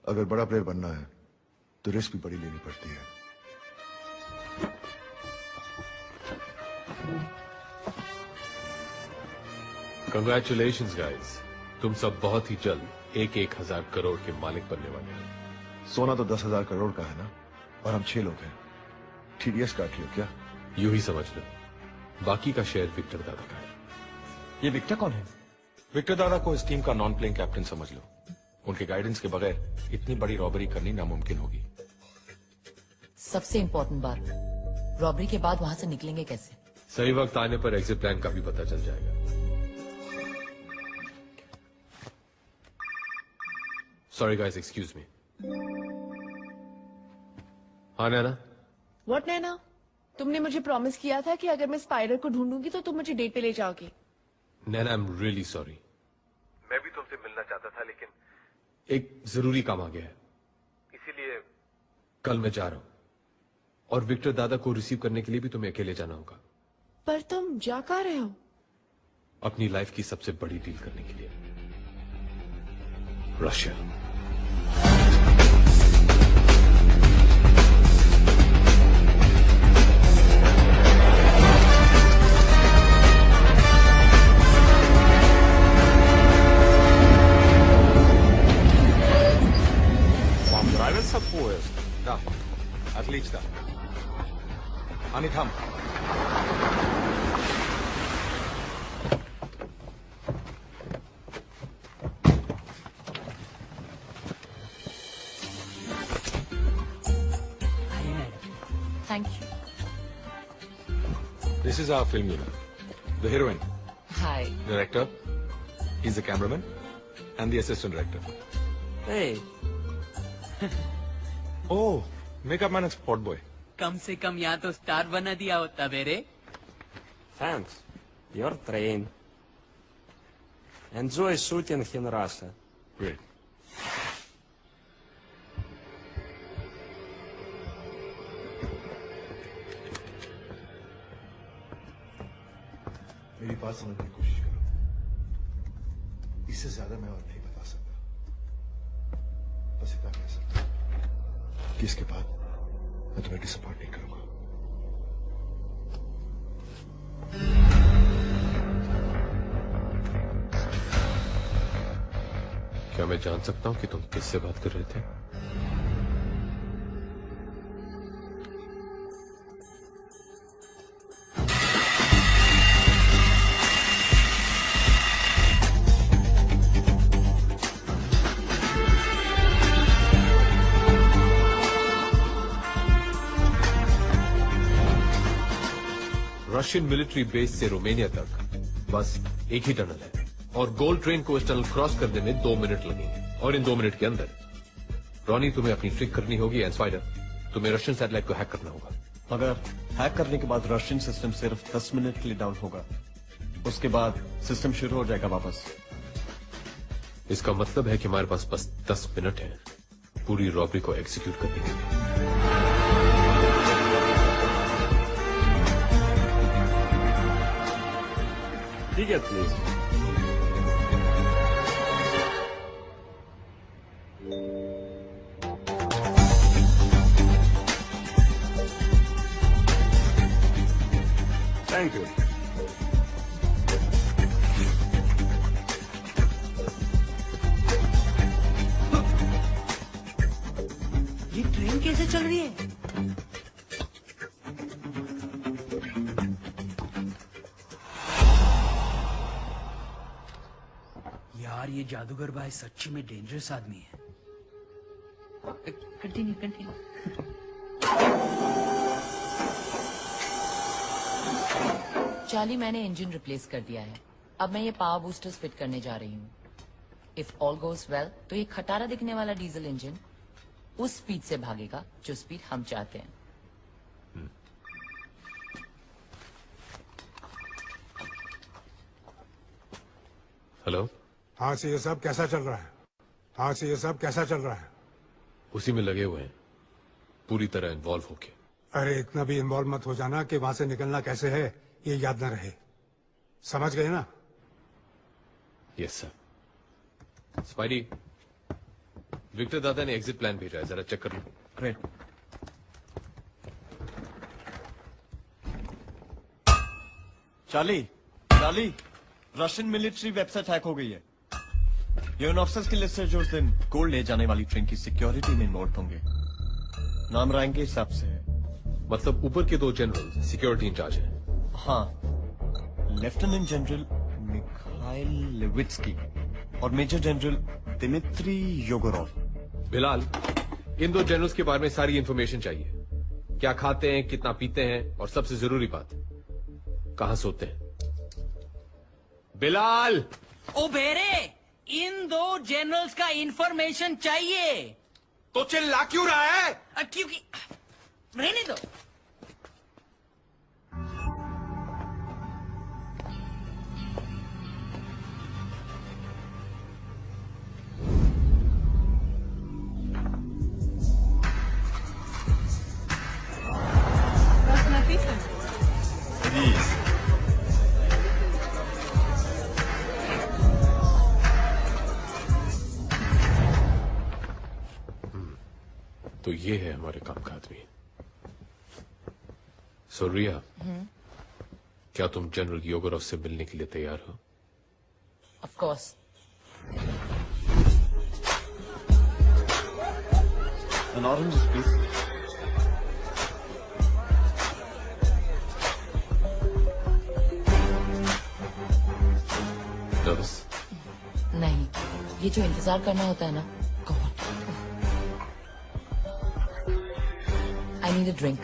अगर बड़ा प्लेयर बनना है तो रिस्क भी बड़ी लेनी पड़ती है। कंग्रेचुलेशंस गाइस, तुम सब बहुत ही जल्द 1000 करोड़ के मालिक बनने वाले हैं। सोना तो 10,000 करोड़ का है ना, और हम 6 लोग हैं। TDS काट लियो क्या? यूं ही समझ लो, बाकी का शेयर विक्टर दादा का है। ये विक्टर कौन है? विक्टर दादा को इस टीम का नॉन प्लेइंग कैप्टन समझ लो। उनके गाइडेंस के बगैर इतनी बड़ी रॉबरी करनी नामुमकिन होगी। सबसे इम्पोर्टेंट बात, रॉबरी के बाद वहां से निकलेंगे कैसे? सही वक्त आने पर एग्जिट प्लान का भी पता चल जाएगा। Sorry guys, excuse me. हाँ नैना? व्हाट नैना? तुमने मुझे प्रॉमिस किया था कि अगर मैं स्पाइडर को ढूंढूंगी तो तुम मुझे डेट पे ले जाओगे। नैना, आई एम रियली सॉरी। मैं भी तुमसे मिलना चाहता था, लेकिन एक जरूरी काम आ गया है, इसीलिए कल मैं जा रहा हूं। और विक्टर दादा को रिसीव करने के लिए भी तुम्हें अकेले जाना होगा। पर तुम जा कहाँ रहे हो? अपनी लाइफ की सबसे बड़ी डील करने के लिए, Russia. Nравится поезд? Да. Отлично. Они там. Thank you. This is our film unit. The heroine, Hi. director, he's the cameraman, and the assistant director. Hey. Oh, makeup man and spot boy. कम से कम यहाँ तो स्टार बना दिया होता मेरे। Thanks. Your train. Enjoy shooting in Russia. Great. मेरी बात समझने की कोशिश करो। इससे ज्यादा मैं और नहीं बता सकता। बस इतना कह सकता हूं कि इसके बाद मैं तुम्हें डिसअपॉइंट नहीं करूंगा। क्या मैं जान सकता हूं कि तुम किससे बात कर रहे थे? रशियन मिलिट्री बेस से रोमानिया तक बस एक ही टनल है और गोल्ड ट्रेन को इस टनल क्रॉस करने में 2 मिनट लगेंगे और इन 2 मिनट के अंदर रॉनी तुम्हें अपनी ट्रिक करनी होगी एंड स्पाइडर तुम्हें रशियन सैटेलाइट को हैक करना होगा। अगर हैक करने के बाद रशियन सिस्टम सिर्फ 10 मिनट के लिए डाउन होगा, उसके बाद सिस्टम शुरू हो जाएगा वापस। इसका मतलब है कि हमारे पास बस 10 मिनट है पूरी रॉबरी को एग्जीक्यूट करने के लिए। ठीक है प्लीज। Thank you. ये ट्रेन कैसे चल रही है? यार ये जादूगर भाई सच्ची में डेंजरस आदमी है। Continue continue. चार्ली, मैंने इंजन रिप्लेस कर दिया है। अब मैं ये पावर बूस्टर्स फिट करने जा रही हूँ। इफ ऑल गोज वेल तो ये खटारा दिखने वाला डीजल इंजन उस स्पीड से भागेगा जो स्पीड हम चाहते हैं। हेलो। हाँ से ये सब कैसा चल रहा है? हाँ से ये सब कैसा चल रहा है? उसी में लगे हुए हैं पूरी तरह इन्वॉल्व होके। अरे इतना भी इन्वॉल्व मत हो जाना कि वहां से निकलना कैसे है ये याद न रहे। समझ गए ना? Yes sir. स्पाइडी, विक्टर दादा ने एग्जिट प्लान भेजा है, जरा चेक कर लो। Great. Charlie, Russian military website hack हो गई है। ये उन ऑफिसर्स की लिस्ट है जो उस दिन गोल्ड ले जाने वाली ट्रेन की सिक्योरिटी में इन्वॉल्व होंगे। नाम रैंक के हिसाब से है। मतलब ऊपर के 2 जनरल सिक्योरिटी इंचार्ज हैं। हाँ, लेफ्टिनेंट जनरल मिखाइल लेविट्स्की और मेजर जनरल दिमित्री योगोरोव। बिलाल, इन 2 जनरल्स के बारे में सारी इंफॉर्मेशन चाहिए। क्या खाते हैं, कितना पीते हैं और सबसे जरूरी बात, कहां सोते हैं। बिलाल! ओ बेरे, इन 2 जनरल्स का इंफॉर्मेशन चाहिए। तो चिल्ला क्यों रहा है? क्योंकि रहने दो। तो ये है हमारे काम का आदमी। सो रिया, क्या तुम जनरल योगोरोव से मिलने के लिए तैयार हो? Of course. An orange, please. Nervous? नहीं, ये जो इंतजार करना होता है ना, God. I need a drink.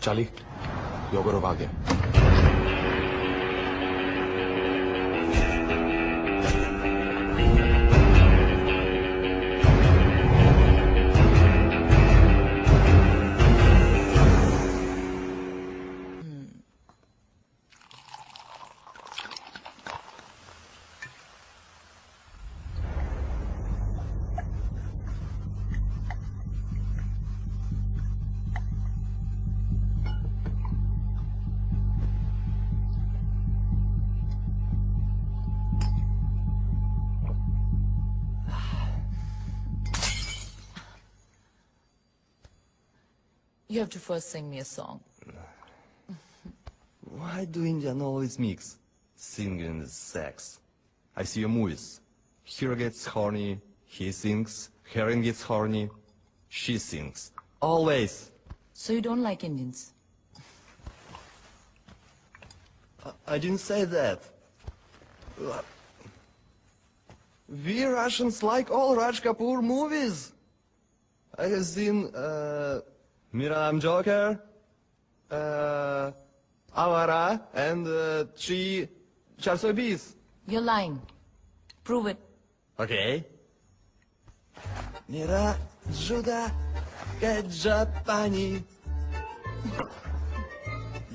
Charlie, Yegorov आ गया। You have to first sing me a song. Why do Indian always mix singing and sex? I see your movies. Hero gets horny, he sings. Heroine gets horny, she sings. Always. So you don't like Indians? I didn't say that. We Russians like all Raj Kapoor movies. I have seen Miram Joker, Avara, and 420. You're lying. Prove it. Okay. Mira Juda Kajapani.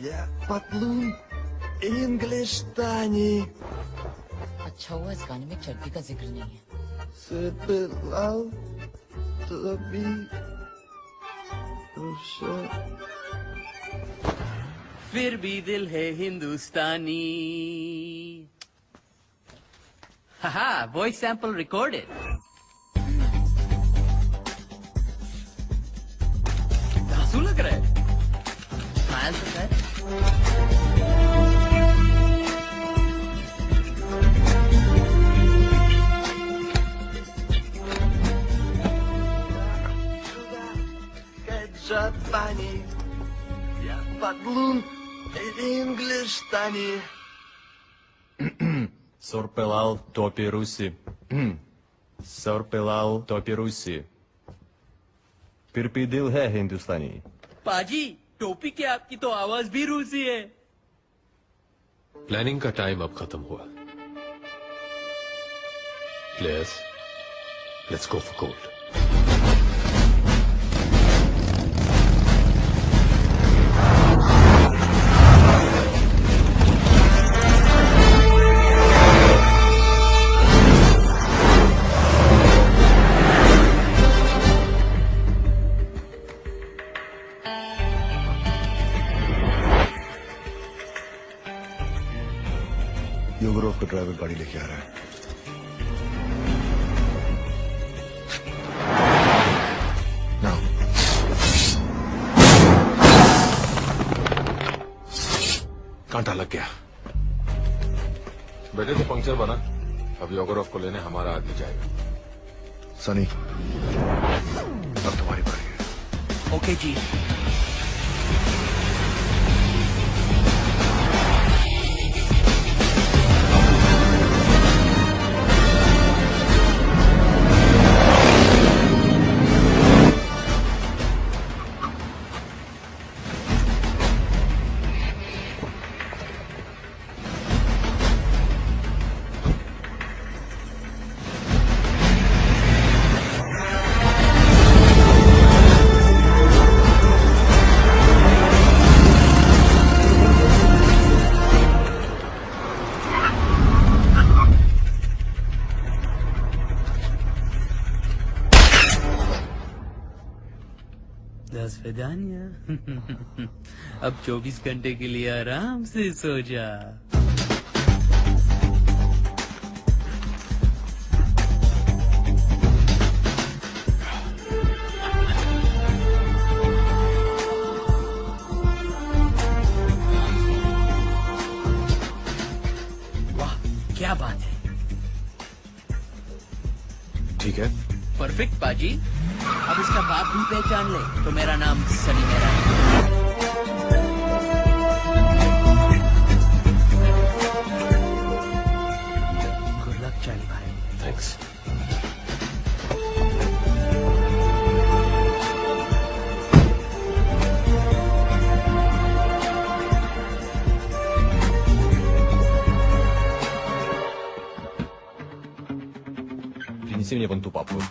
Yeah, Patlun English Tani. अच्छा हुआ इस गाने में चड्डी का जिक्र नहीं है. Sipilal Tobi Rusha. फिर भी दिल है हिंदुस्तानी. हाहा, वॉइस सैंपल रिकॉर्डेड. धांसू लग रहा है. स्माइल तो कर. Japani, yeah, Patlun English Tani. Sorpelal Topi Rusi. Sorpelal Topi Rusi. फिर भी दिल है हिंदुस्तानी. पाजी, टोपी के आपकी तो आवाज भी रूसी है. प्लानिंग का टाइम अब खत्म हुआ. Players, let's go for gold. Yegorov का ड्राइवर गाड़ी लेके आ रहा है. Now. कांटा लग गया. बेटे तो पंक्चर बना. अब योगरोव को लेने हमारा आदमी जाएगा. सनी, अब तुम्हारी बारी है. ओके जी. विदानिया. अब 24 घंटे के लिए आराम से सो जा. वाह, क्या बात है. ठीक है. परफेक्ट पाजी. अब इसका बाप भी पहचान ले तो मेरा नाम सनी मेरा है. गुड लक चाली भाई. थैंक्स. Принеси мне вон ту папку.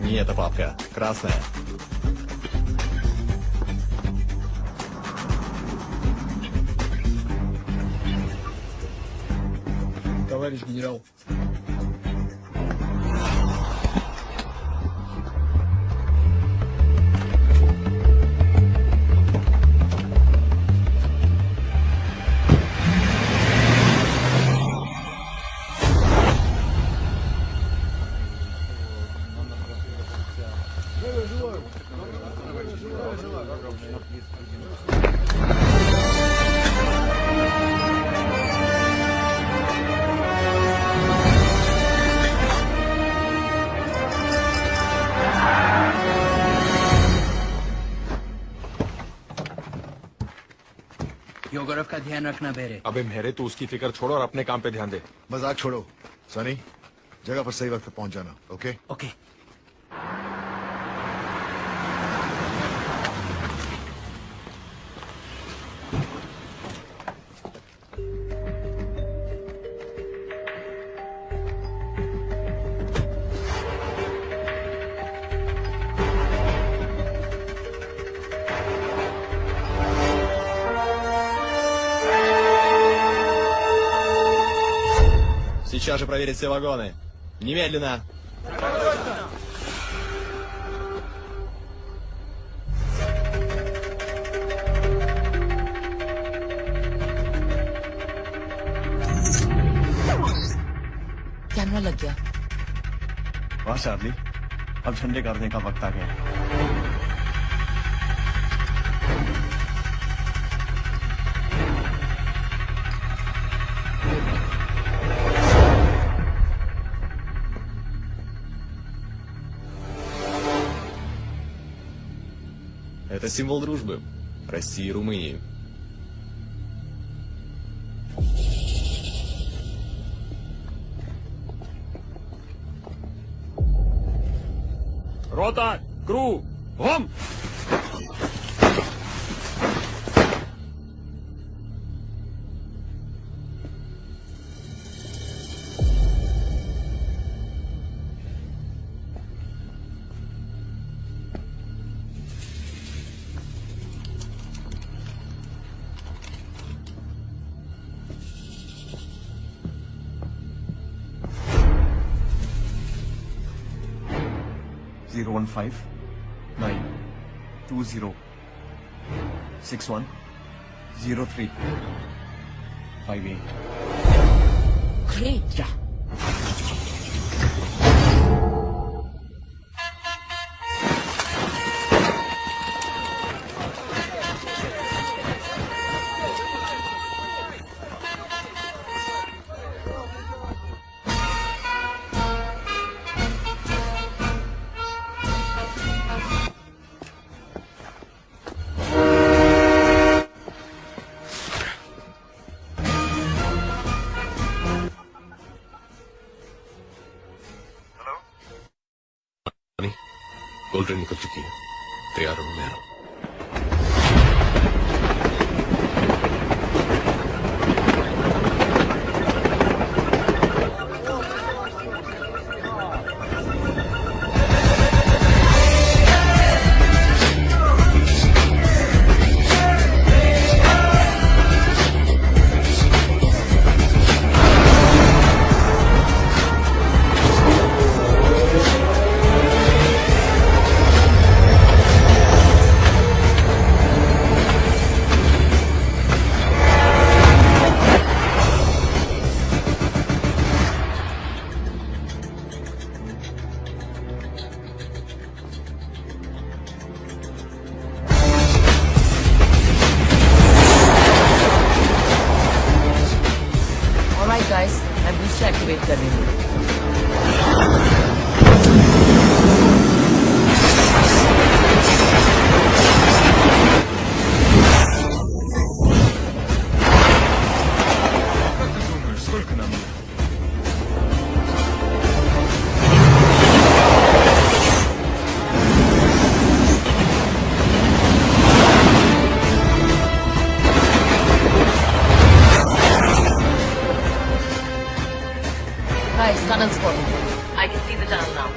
Не эта папка, красная. Товарищ генерал. योगरव का ध्यान रखना बेरे। अबे मेरे तो उसकी फिक्र छोड़ो और अपने काम पे ध्यान दे। मजाक छोड़ो सनी, जगह पर सही वक्त पे पहुंच जाना। Okay okay. Сейчас же проверить все вагоны. Немедленно. कैमरा लग गया। वाह चार्ली, अब झंडे करने का वक्त आ गया। Это символ дружбы России и Румынии. Рота, кру, гом! Zero 15 9 20 61 03 58. Great. Yeah. Cold drink निकल चुकी है, तैयार हूं मैं। Alright guys, मैं booster activate कर रही हूँ। Сколько нам? Guys, tunnel spotted. I can see the tunnel now.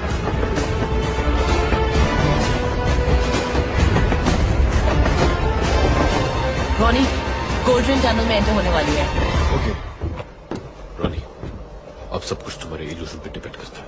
Ronnie, Goldrin tunnel में enter होने वाली है। ओके रॉनी, अब सब कुछ तुम्हारे इल्यूजन पे डिपेंड करता है।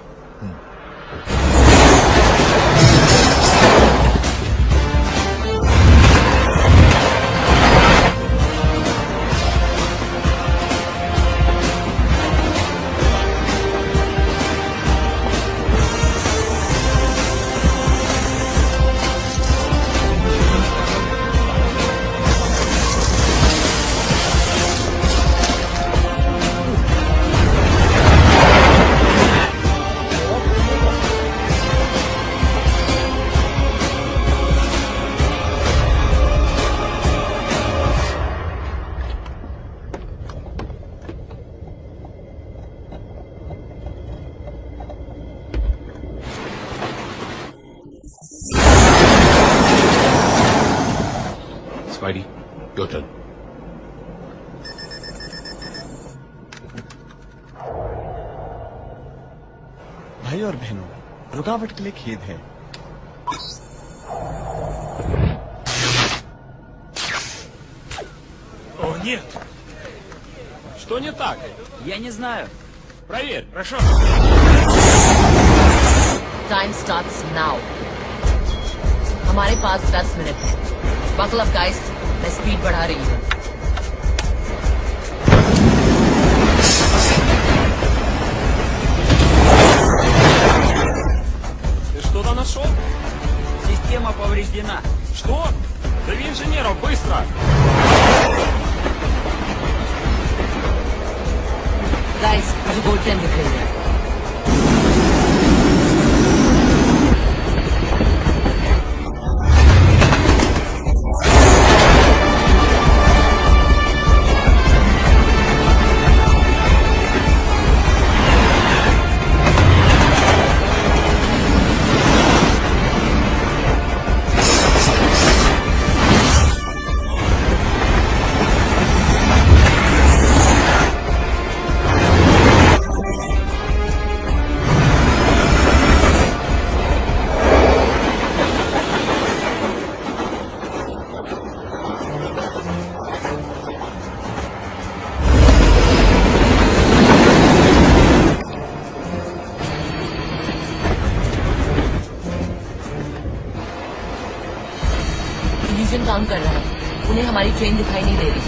Spidey, your turn. भाई और बहनों, रुकावट के लिए खेद है। О, нет! Что не так? Я не знаю. Проверь, прошу. Time starts now. हमारे पास 10 मिनट है। Buckle up, guys. मैं स्पीड बढ़ा रही हूँ। Ты что-то нашел? Система повреждена. Что? Зови инженеров, быстро! Guys, मुझे गोल्ड चैन दिख रही है। इल्यूजन काम कर रहा है। उन्हें हमारी ट्रेन दिखाई नहीं दे रही।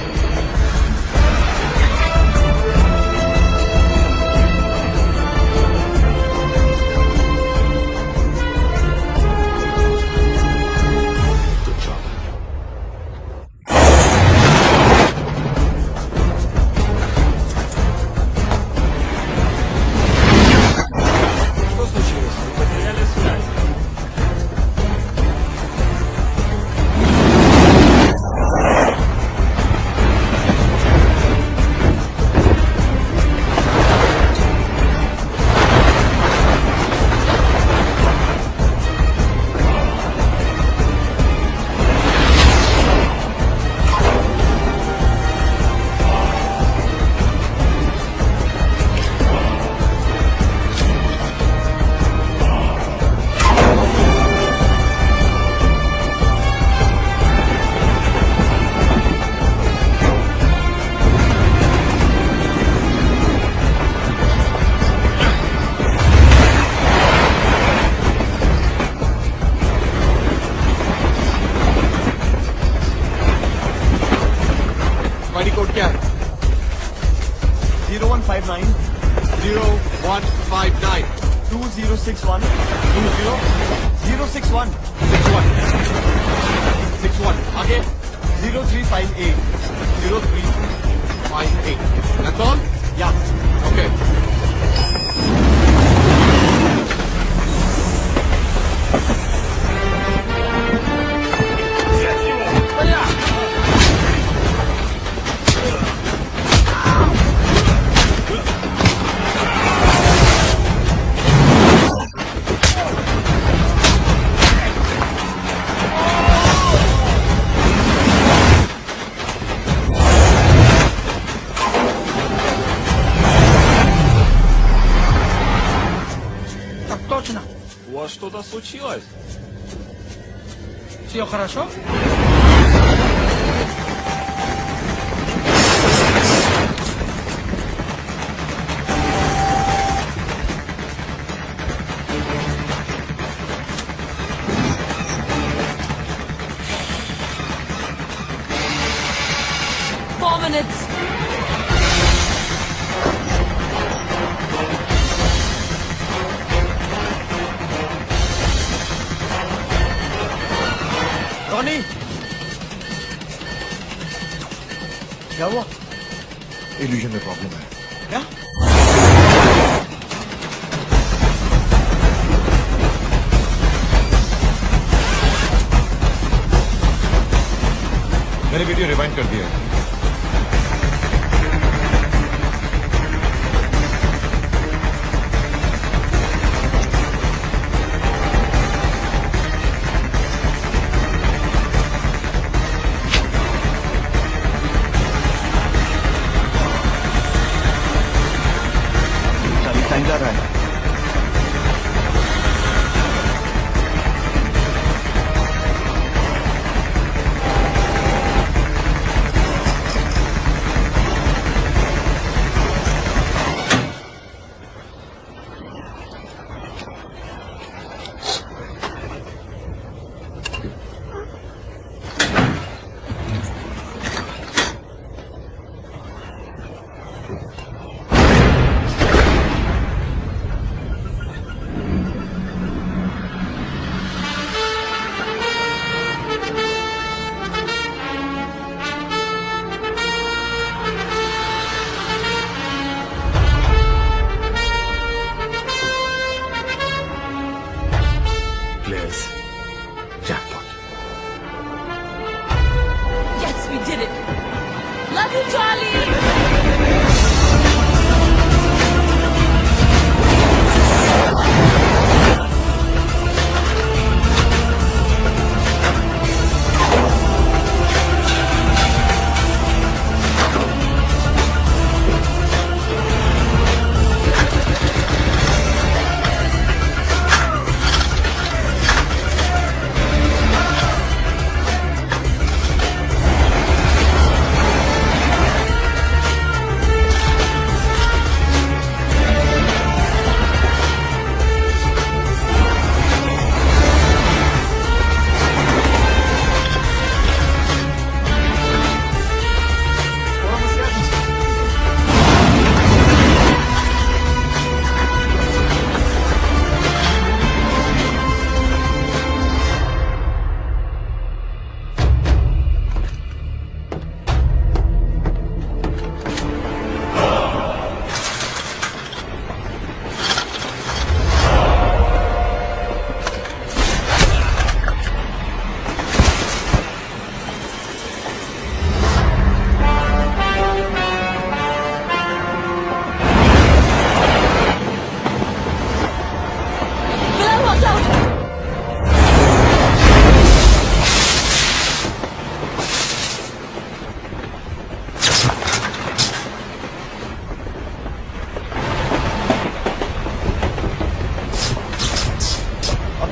Что случилось? Вы потеряли связь. स्पाइडी कोड क्या है? 0159 0159 2061 06061 61 आगे 0358 0358 That's all? Yeah. Okay. У вас что-то случилось? Все хорошо? Four minutes. Ronnie, क्या हुआ? इल्यूजन में प्रॉब्लम है। क्या? मैंने वीडियो रिवाइंड कर दिया है। जा रहा है। Yes, we did it. Love you, Charlie.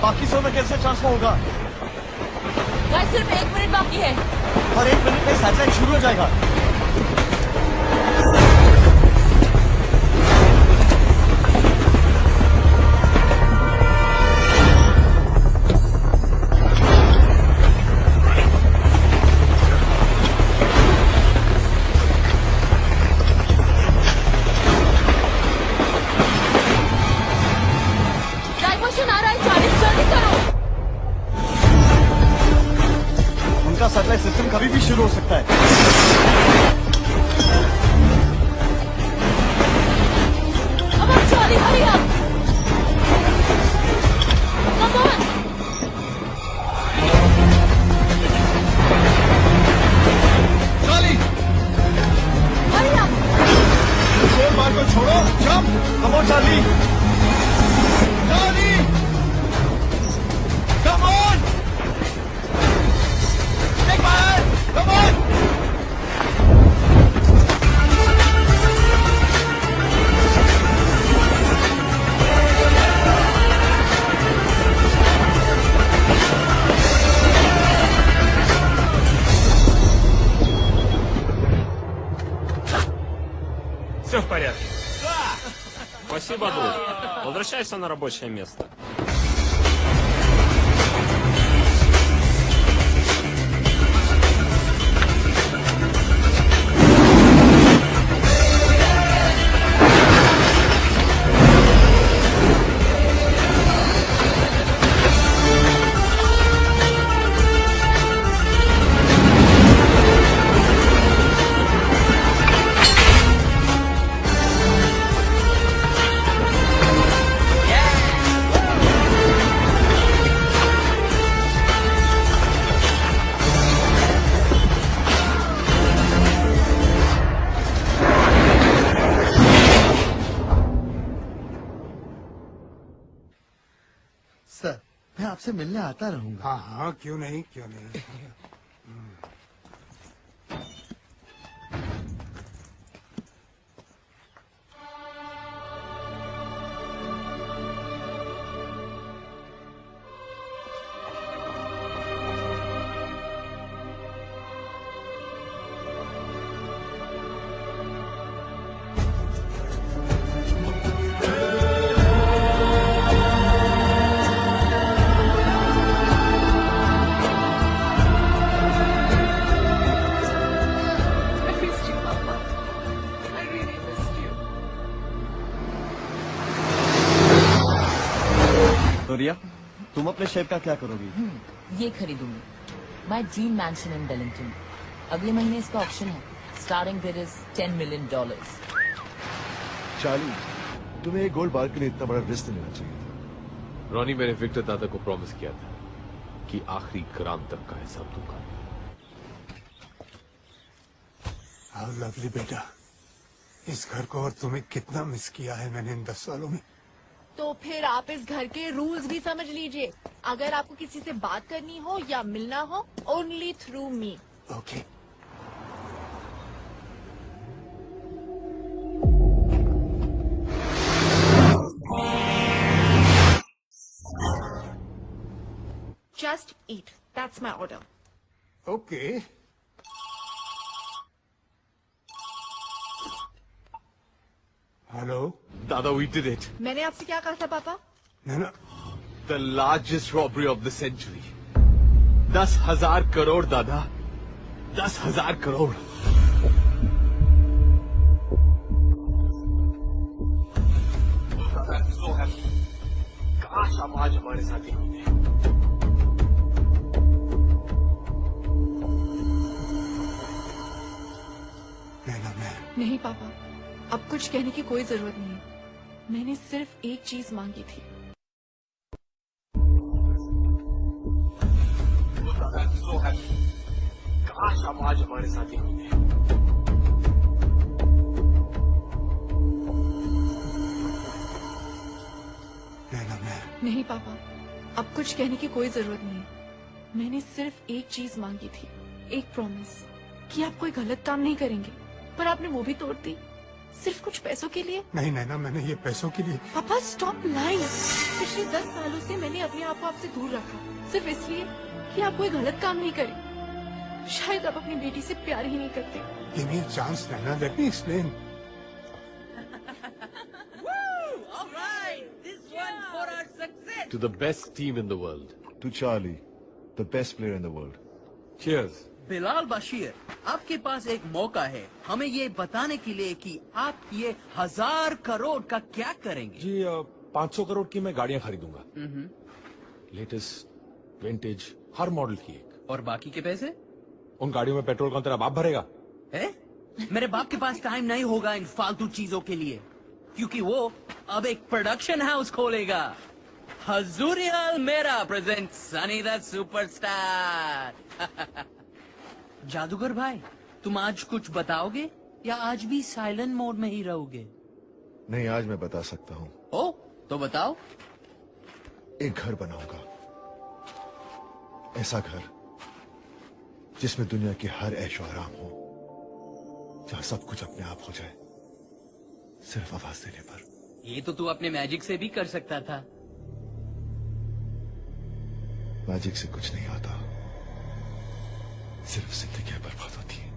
बाकी सौ में कैसे ट्रांसफर होगा? भाई सिर्फ 1 मिनट बाकी है। और 1 मिनट में सैटेलाइट शुरू हो जाएगा। सैटेलाइट सिस्टम कभी भी शुरू हो सकता है। Come on, Charlie, hurry up! Come on! Charlie! Hurry up! शोर मार को छोड़ो, jump! Come on, Charlie! Charlie! Come on! Take my hand! Come on! Все в порядке. Спасибо, друг. Возвращайся на рабочее место. Sir, मैं आपसे मिलने आता रहूंगा। हाँ हाँ, क्यों नहीं, क्यों नहीं। रिया, तुम अपने शेप का क्या करोगी? ये खरीदूंगी, my dream mansion in Wellington. अगले महीने इसका ऑक्शन है। Starting bid is $10 million। Charlie, तुम्हें एक गोल्ड बार के लिए इतना बड़ा रिस्क नहीं लेना चाहिए था। रॉनी, मैंने विक्टर दादा को प्रॉमिस किया था कि आखिरी ग्राम तक का हिसाब दूंगा। हाउ लवली बेटा, इस घर को और तुम्हें कितना मिस किया है मैंने इन 10 सालों में। तो फिर आप इस घर के रूल्स भी समझ लीजिए। अगर आपको किसी से बात करनी हो या मिलना हो, only through me. Okay. Just eat. That's my order. Okay. Hello? Dada, we did it. मैंने आपसे क्या कहा था पापा? नैना, The largest robbery of the century. 10,000 crore दादा, 10,000 करोड़। काश आप आज हमारे साथ ही होते। नैना, मैं नहीं पापा, अब कुछ कहने की कोई जरूरत नहीं है। मैंने सिर्फ एक चीज मांगी थी। काश आप आज हमारे साथ ही होते। नैना, मैं नहीं पापा, अब कुछ कहने की कोई जरूरत नहीं है। मैंने सिर्फ एक चीज मांगी थी, एक प्रॉमिस कि आप कोई गलत काम नहीं करेंगे, पर आपने वो भी तोड़ दी, सिर्फ कुछ पैसों के लिए। नहीं नैना, मैंने ये पैसों के लिए। पापा स्टॉप लाइंग। पिछले 10 सालों से मैंने अपने आप को आपसे दूर रखा, सिर्फ इसलिए कि आप कोई गलत काम नहीं करें। शायद आप अपनी बेटी से प्यार ही नहीं करते। Give me a chance, Nana. Let me explain. All right, this one for our success. To the best team in the world. To Charlie, the best player in the world. Cheers. Bilal Bashir, आपके पास एक मौका है हमें ये बताने के लिए कि आप ये 1000 करोड़ का क्या करेंगे। जी 500 करोड़ की मैं गाड़ियां खरीदूंगा। लेटेस्ट, विंटेज, हर मॉडल की एक। और बाकी के पैसे? उन गाड़ियों में पेट्रोल कौन तेरा बाप भरेगा? मेरे बाप के पास टाइम नहीं होगा इन फालतू चीजों के लिए, क्योंकि वो अब एक प्रोडक्शन हाउस खोलेगा। हजूरियल मेरा प्रेजेंट सनी द सुपरस्टार। जादूगर भाई, तुम आज कुछ बताओगे या आज भी साइलेंट मोड में ही रहोगे? नहीं, आज मैं बता सकता हूँ। ओ, तो बताओ। एक घर बनाऊंगा, ऐसा घर जिसमें दुनिया की हर ऐशो आराम हो, जहां सब कुछ अपने आप हो जाए, सिर्फ आवाज देने पर। ये तो तू अपने मैजिक से भी कर सकता था। मैजिक से कुछ नहीं आता, सिर्फ जिंदगी बर्बाद होती है।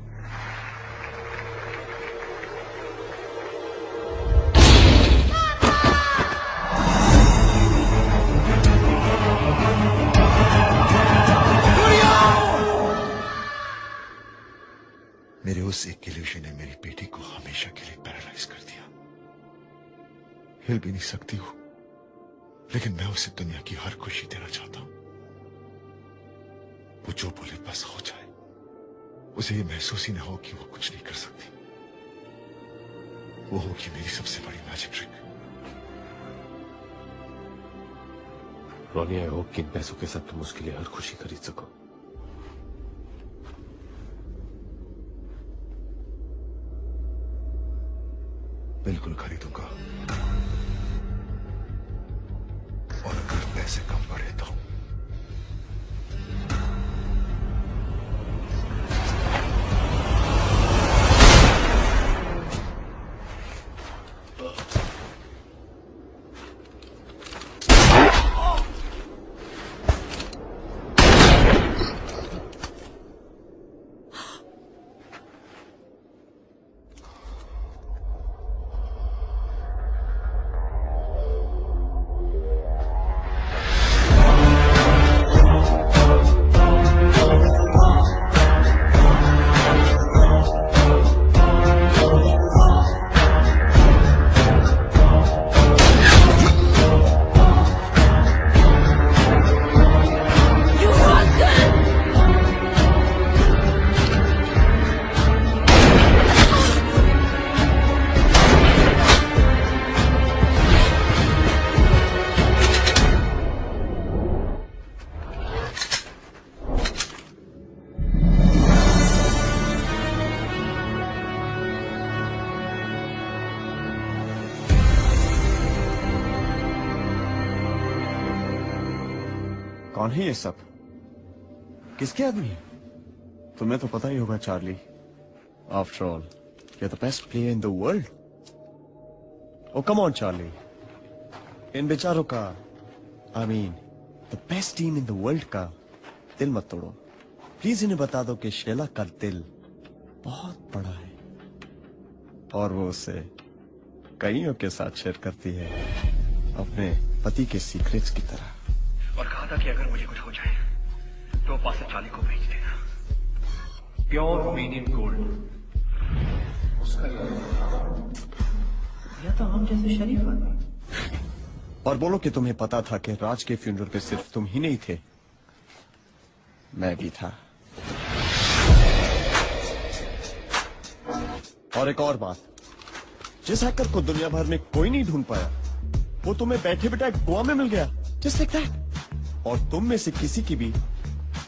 मेरे उस एक इल्यूशन ने मेरी बेटी को हमेशा के लिए पैरालाइज कर दिया। हिल भी नहीं सकती हूँ, लेकिन मैं उसे दुनिया की हर खुशी देना चाहता हूँ। वो जो बोले बस हो जाए, उसे ये महसूस ही ना हो कि वो कुछ नहीं कर सकती। वो होगी मेरी सबसे बड़ी magic trick. Ronnie, I hope कि इन पैसों के साथ तुम उसके लिए हर खुशी खरीद सको। बिल्कुल खरीदूंगा, और अगर पैसे कम पड़े तो। कौन है ये सब? किसके आदमी है? तुम्हें तो पता ही होगा Charlie. After all you're the best player in the world. Oh, come on, Charlie. इन बेचारों का, I mean, the best team in the world का दिल मत तोड़ो। प्लीज इन्हें बता दो कि शेला का दिल बहुत बड़ा है और वो उसे कईयों के साथ शेयर करती है, अपने पति के सीक्रेट्स की तरह। और कहा था कि अगर मुझे कुछ हो जाए तो पास चार्ली को भेज देना। प्योर रोमेनियन गोल्ड उसका या तो हम जैसे शरीफ आदमी। और बोलो कि तुम्हें पता था कि राज के फ्यूनरल पे सिर्फ तुम ही नहीं थे, मैं भी था। और एक और बात, जिस हैकर को दुनिया भर में कोई नहीं ढूंढ पाया वो तुम्हें बैठे बैठे गोवा में मिल गया, जस्ट लाइक दैट। और तुम में से किसी की भी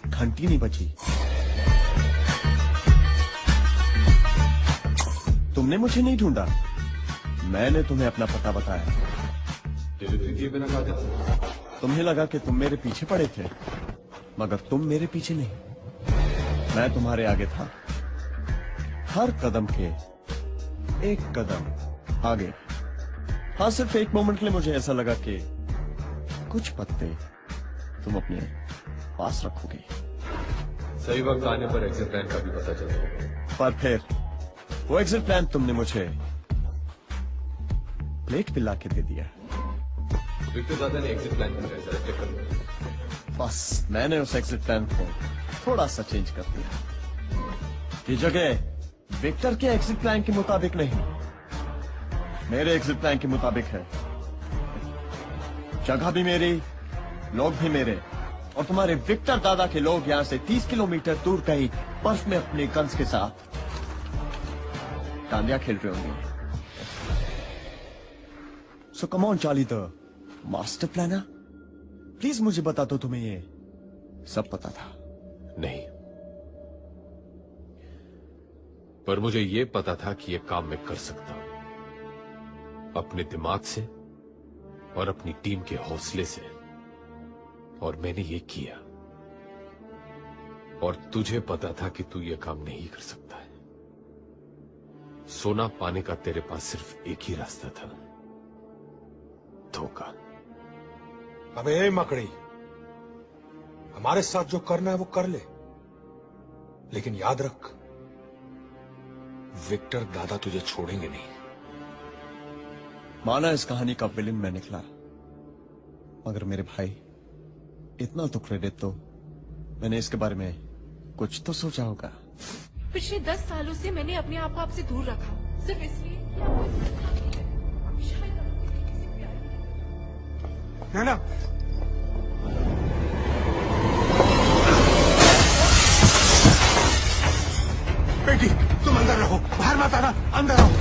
घंटी नहीं बची। तुमने मुझे नहीं ढूंढा, मैंने तुम्हें अपना पता बताया। तुम्हें लगा कि तुम मेरे पीछे पड़े थे, मगर तुम मेरे पीछे नहीं, मैं तुम्हारे आगे था। हर कदम के एक कदम आगे। हाँ, सिर्फ एक मोमेंट के लिए मुझे ऐसा लगा कि कुछ पत्ते तुम अपने पास रखोगे। सही वक्त आने पर एग्जिट प्लान का भी पता चल जाएगा। पर फिर वो एग्जिट प्लान तुमने मुझे प्लेट पिला के दे दिया। विक्टर दादा ने एग्जिट प्लान को चेक कर लिया। बस मैंने उस एग्जिट प्लान को थोड़ा सा चेंज कर दिया। ये जगह विक्टर के एग्जिट प्लान के मुताबिक नहीं, मेरे एग्जिट प्लान के मुताबिक है। जगह भी मेरी, लोग भी मेरे, और तुम्हारे विक्टर दादा के लोग यहां से 30 किलोमीटर दूर कहीं बर्फ में अपने गन्स के साथ डांडिया खेल रहे होंगे। So come on Charlie, the master planner, please मुझे बता दो तुम्हें ये सब पता था? नहीं, पर मुझे ये पता था कि ये काम मैं कर सकता हूं अपने दिमाग से और अपनी टीम के हौसले से, और मैंने ये किया। और तुझे पता था कि तू ये काम नहीं कर सकता है। सोना पाने का तेरे पास सिर्फ एक ही रास्ता था, धोखा। अबे मकड़ी, हमारे साथ जो करना है वो कर ले, लेकिन याद रख, विक्टर दादा तुझे छोड़ेंगे नहीं। माना इस कहानी का विलेन मैं निकला, मगर मेरे भाई, इतना तो क्रेडिट तो मैंने इसके बारे में कुछ तो सोचा होगा। पिछले 10 सालों से मैंने अपने आप को आपसे दूर रखा, सिर्फ इसलिए ना। बेटी, तुम अंदर रहो, बाहर मत आना, अंदर रहो।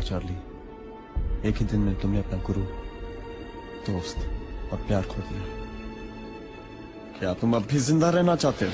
चार्ली, एक ही दिन में तुमने अपना गुरु, दोस्त और प्यार खो दिया। क्या तुम अब भी जिंदा रहना चाहते हो?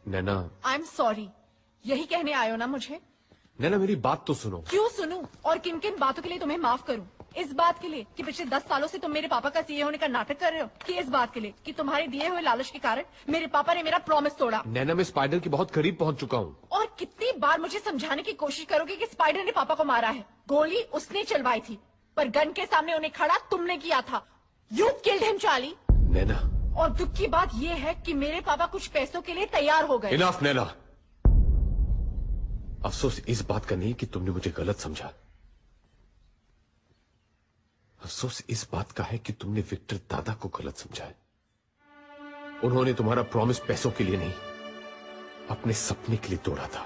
नैना, आई एम सॉरी, यही कहने आए हो ना मुझे? नैना मेरी बात तो सुनो। क्यों सुनूं? और किन किन बातों के लिए तुम्हें माफ करूं? इस बात के लिए कि पिछले 10 सालों से तुम मेरे पापा का सीए होने का नाटक कर रहे हो, कि इस बात के लिए कि तुम्हारे दिए हुए लालच के कारण मेरे पापा ने मेरा प्रॉमिस तोड़ा? नैना, मैं स्पाइडर के बहुत करीब पहुंच चुका हूँ। और कितनी बार मुझे समझाने की कोशिश करोगे कि स्पाइडर ने पापा को मारा है? गोली उसने चलवाई थी, पर गन के सामने उन्हें खड़ा तुमने किया था। You killed him Charlie. Naina, और दुख की बात यह है कि मेरे पापा कुछ पैसों के लिए तैयार हो गए। इनफ नैना। अफसोस इस बात का नहीं कि तुमने मुझे गलत समझा। अफसोस इस बात का है कि तुमने विक्टर दादा को गलत समझा है। उन्होंने तुम्हारा प्रॉमिस पैसों के लिए नहीं, अपने सपने के लिए तोड़ा था।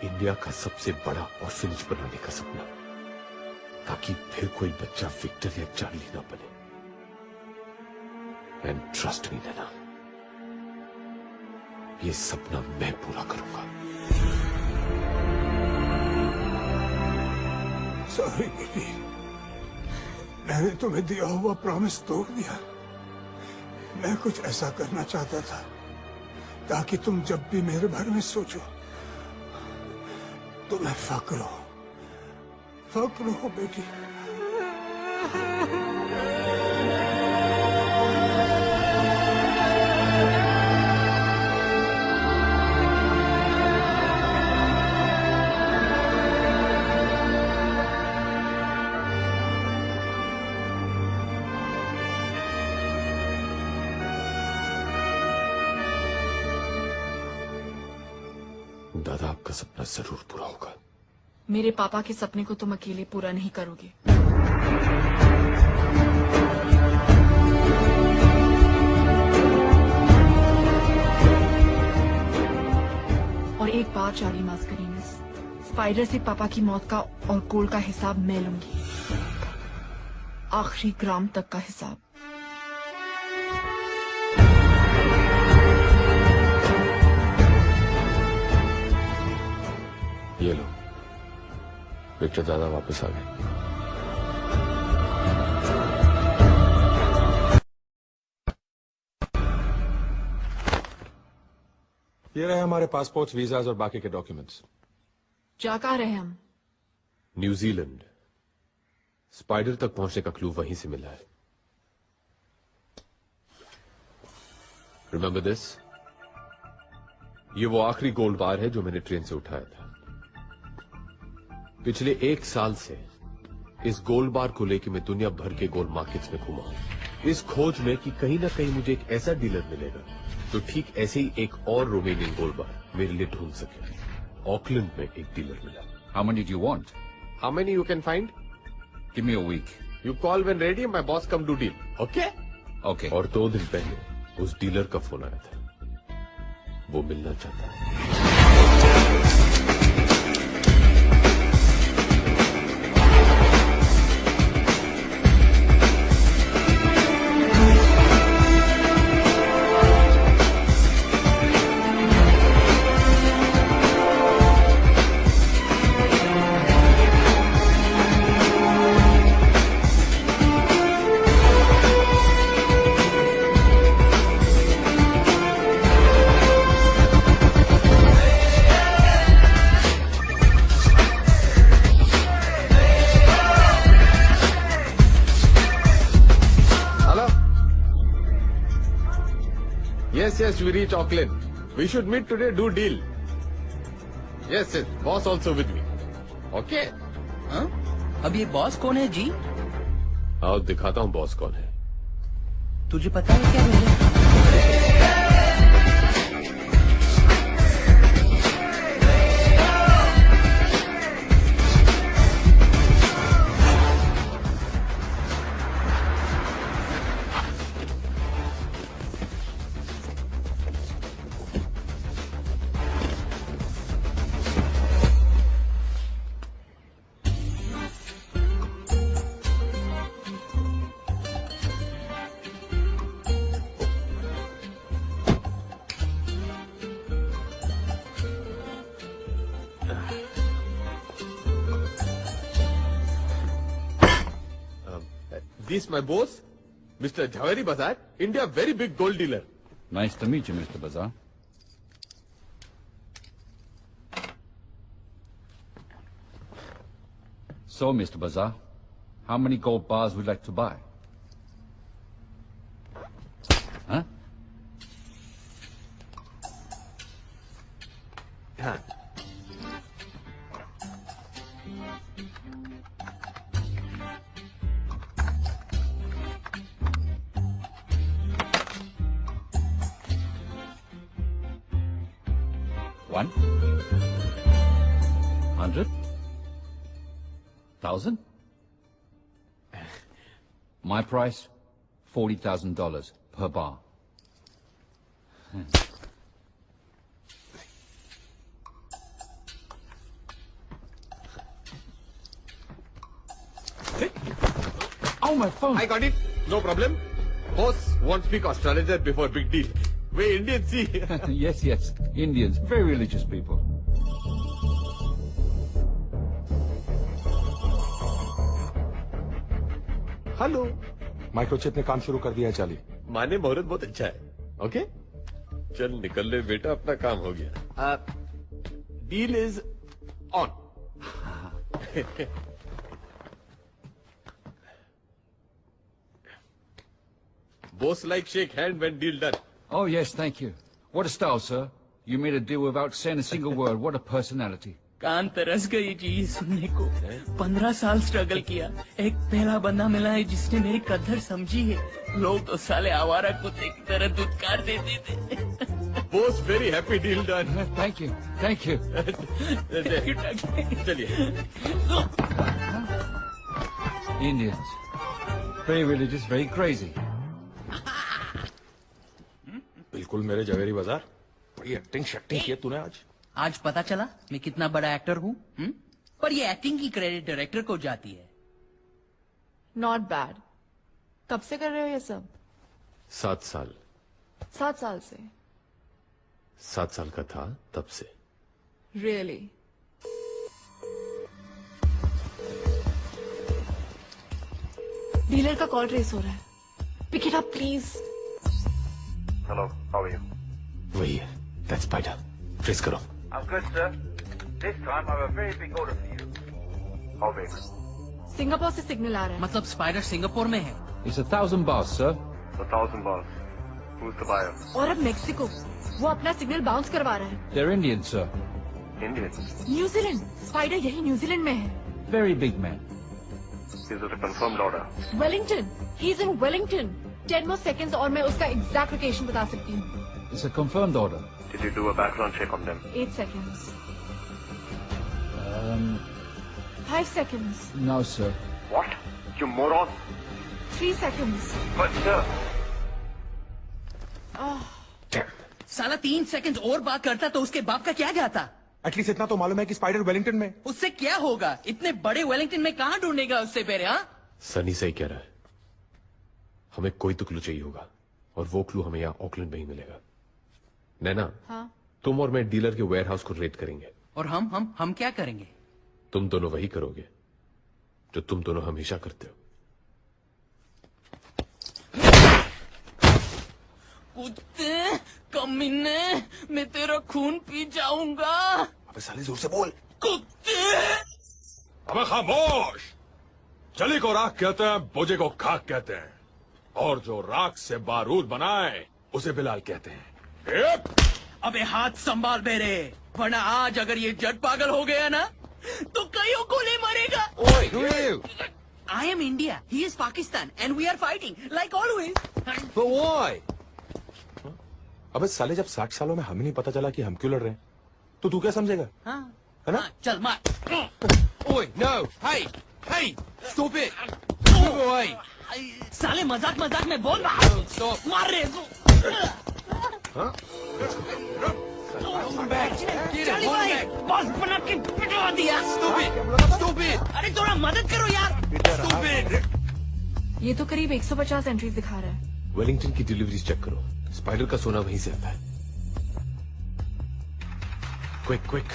इंडिया का सबसे बड़ा ऑर्फनेज बनाने का सपना, ताकि फिर कोई बच्चा विक्टर या चार्ली ना बने। एंड ट्रस्ट मी नैना, ये सपना मैं पूरा करूंगा। सॉरी बेटी, मैंने तुम्हें दिया हुआ प्रॉमिस तोड़ दिया। मैं कुछ ऐसा करना चाहता था ताकि तुम जब भी मेरे बारे में सोचो तुम्हें फक्र हो बेटी। दादा, आपका सपना जरूर पूरा होगा। मेरे पापा के सपने को तुम अकेले पूरा नहीं करोगे। और एक बात चार्ली मास्करीनस। स्पाइडर से पापा की मौत का और गोल्ड का हिसाब मैं लूंगी, आखिरी ग्राम तक का हिसाब। ये लो, विक्टर दादा वापस आ गए। ये रहे हमारे पासपोर्ट्स, वीजाज और बाकी के डॉक्यूमेंट्स। जा कहाँ रहे हम? न्यूजीलैंड। स्पाइडर तक पहुंचने का क्लू वहीं से मिला है। Remember this? ये वो आखिरी गोल्ड बार है जो मैंने ट्रेन से उठाया था। पिछले 1 साल से इस गोल्ड बार को लेकर मैं दुनिया भर के गोल्ड मार्केट्स में घूमा हूं, इस खोज में कि कहीं ना कहीं मुझे एक ऐसा डीलर मिलेगा जो ठीक ऐसे ही एक और रोमेनियन गोल्ड बार मेरे लिए ढूंढ सके। ऑकलैंड में एक डीलर मिला। How many do you want? How many you can find? Give me a week. You call when ready, my boss come to deal. Okay? Okay. और 2 दिन पहले उस डीलर का फोन आया था। वो मिलना चाहता है। Yes, we reach Auckland. We should meet today, do deal. Yes, boss also with me. Okay? हाँ? अब ये बॉस कौन है जी? आओ दिखाता हूँ बॉस कौन है। तुझे पता है क्या भैया? This my boss, Mr. Jhaveri Bazar, India very big gold dealer. Nice to meet you, Mr. Bazar. So, Mr. Bazar, how many gold bars would you like to buy? Huh? Huh. One? 100? 1,000? My price, $40,000 per bar. Oh, my phone. I got it. No problem. Boss won't speak astrologer before big deal. We Indians see. Yes, yes. Indians, very religious people. Hello. Microchip ने काम शुरू कर दिया है Charlie. माने मुहूर्त बहुत अच्छा है। ओके? चल निकल ले बेटा, अपना काम हो गया। Deal is on. Boss like shake hand when deal done. Oh, yes, thank you. What a style, sir. You made a deal without saying a single word. What a personality. कान तरस गई जी सुनने को। 15 साल स्ट्रगल किया, एक पहला बंदा मिला है जिसने मेरी कदर समझी है। लोग तो साले आवारा कुत्ते की तरह दुत्कार देते थे। Boss very happy deal done. Thank you, thank you. चलिए। Indians, very religious, very crazy. बिल्कुल मेरे जवेरी बाजार। बड़ी एक्टिंग शक्टिंग की है तूने आज। आज पता चला मैं कितना बड़ा एक्टर हूँ? पर ये एक्टिंग की क्रेडिट डायरेक्टर को जाती है। Not bad. कब से कर रहे हो ये सब? 7 साल। 7 साल से? 7 साल का था तब से। रियली? डीलर का कॉल ट्रेस हो रहा है। Pick it up please. Hello, how are you? वही है, दैट्स स्पाइडर। ट्रेस करो। I'm good, sir. This time I have a very big order for you. How big? Singapore से signal आ रहा है। मतलब स्पाइडर सिंगापुर में है? It's 1,000 bars, sir. 1,000 bars. Who's the buyer? और अब मेक्सिको। वो अपना सिग्नल बाउंस करवा रहा है। They're Indian, sir. Indian? New Zealand. Spider यही न्यूजीलैंड में है। Very big man. Is it a confirmed order? Wellington. He is in Wellington. 10 more seconds और मैं उसका एग्जैक्ट लोकेशन बता सकती हूँ। It's a confirmed order. Did you do a background check on them? 8 seconds. 5 seconds. No, sir. What? You moron! 3 seconds. But sir. साला 3 second और बात करता तो उसके बाप का क्या जाता? एटलीस्ट इतना तो मालूम है कि स्पाइडर वेलिंगटन में। उससे क्या होगा? इतने बड़े वेलिंगटन में कहाँ ढूंढेगा उससे पहले? हाँ, सनी सही कह रहा है। हमें कोई तो क्लू चाहिए होगा और वो क्लू हमें यहाँ ऑकलैंड में ही मिलेगा। नैना, हाँ? तुम और मैं डीलर के वेयरहाउस को रेड करेंगे। और हम क्या करेंगे? तुम दोनों वही करोगे जो तुम दोनों हमेशा करते हो। कुत्ते, कमीने, मैं तेरा खून पी जाऊंगा। अबे साले जोर से बोल। कुत्ते! अबे खामोश। जली को राख कहते हैं, बोझे को खाक कहते हैं, और जो राख से बारूद बनाए उसे बिलाल कहते हैं। अबे हाथ संभाल मेरे, वरना आज अगर ये जट पागल हो गया ना तो कईयों को ले मरेगा। I am India, he is Pakistan, and we are fighting like always. But why? अबे साले जब 60 सालों में हमें नहीं पता चला कि हम क्यों लड़ रहे हैं, तो तू क्या समझेगा? हाँ, है ना? चल मार। Oi, no, hey, stop it. Move away. साले मजाक में बोल मार रहे हो। हाँ? चाली भाई, बॉस बना के पिटवा दिया। Stupid. अरे थोड़ा मदद करो यार। Stupid. ये तो करीब 150 एंट्रीज दिखा रहा है। वेलिंगटन की डिलीवरीज चेक करो। स्पाइडर का सोना वहीं से आता है। क्विक।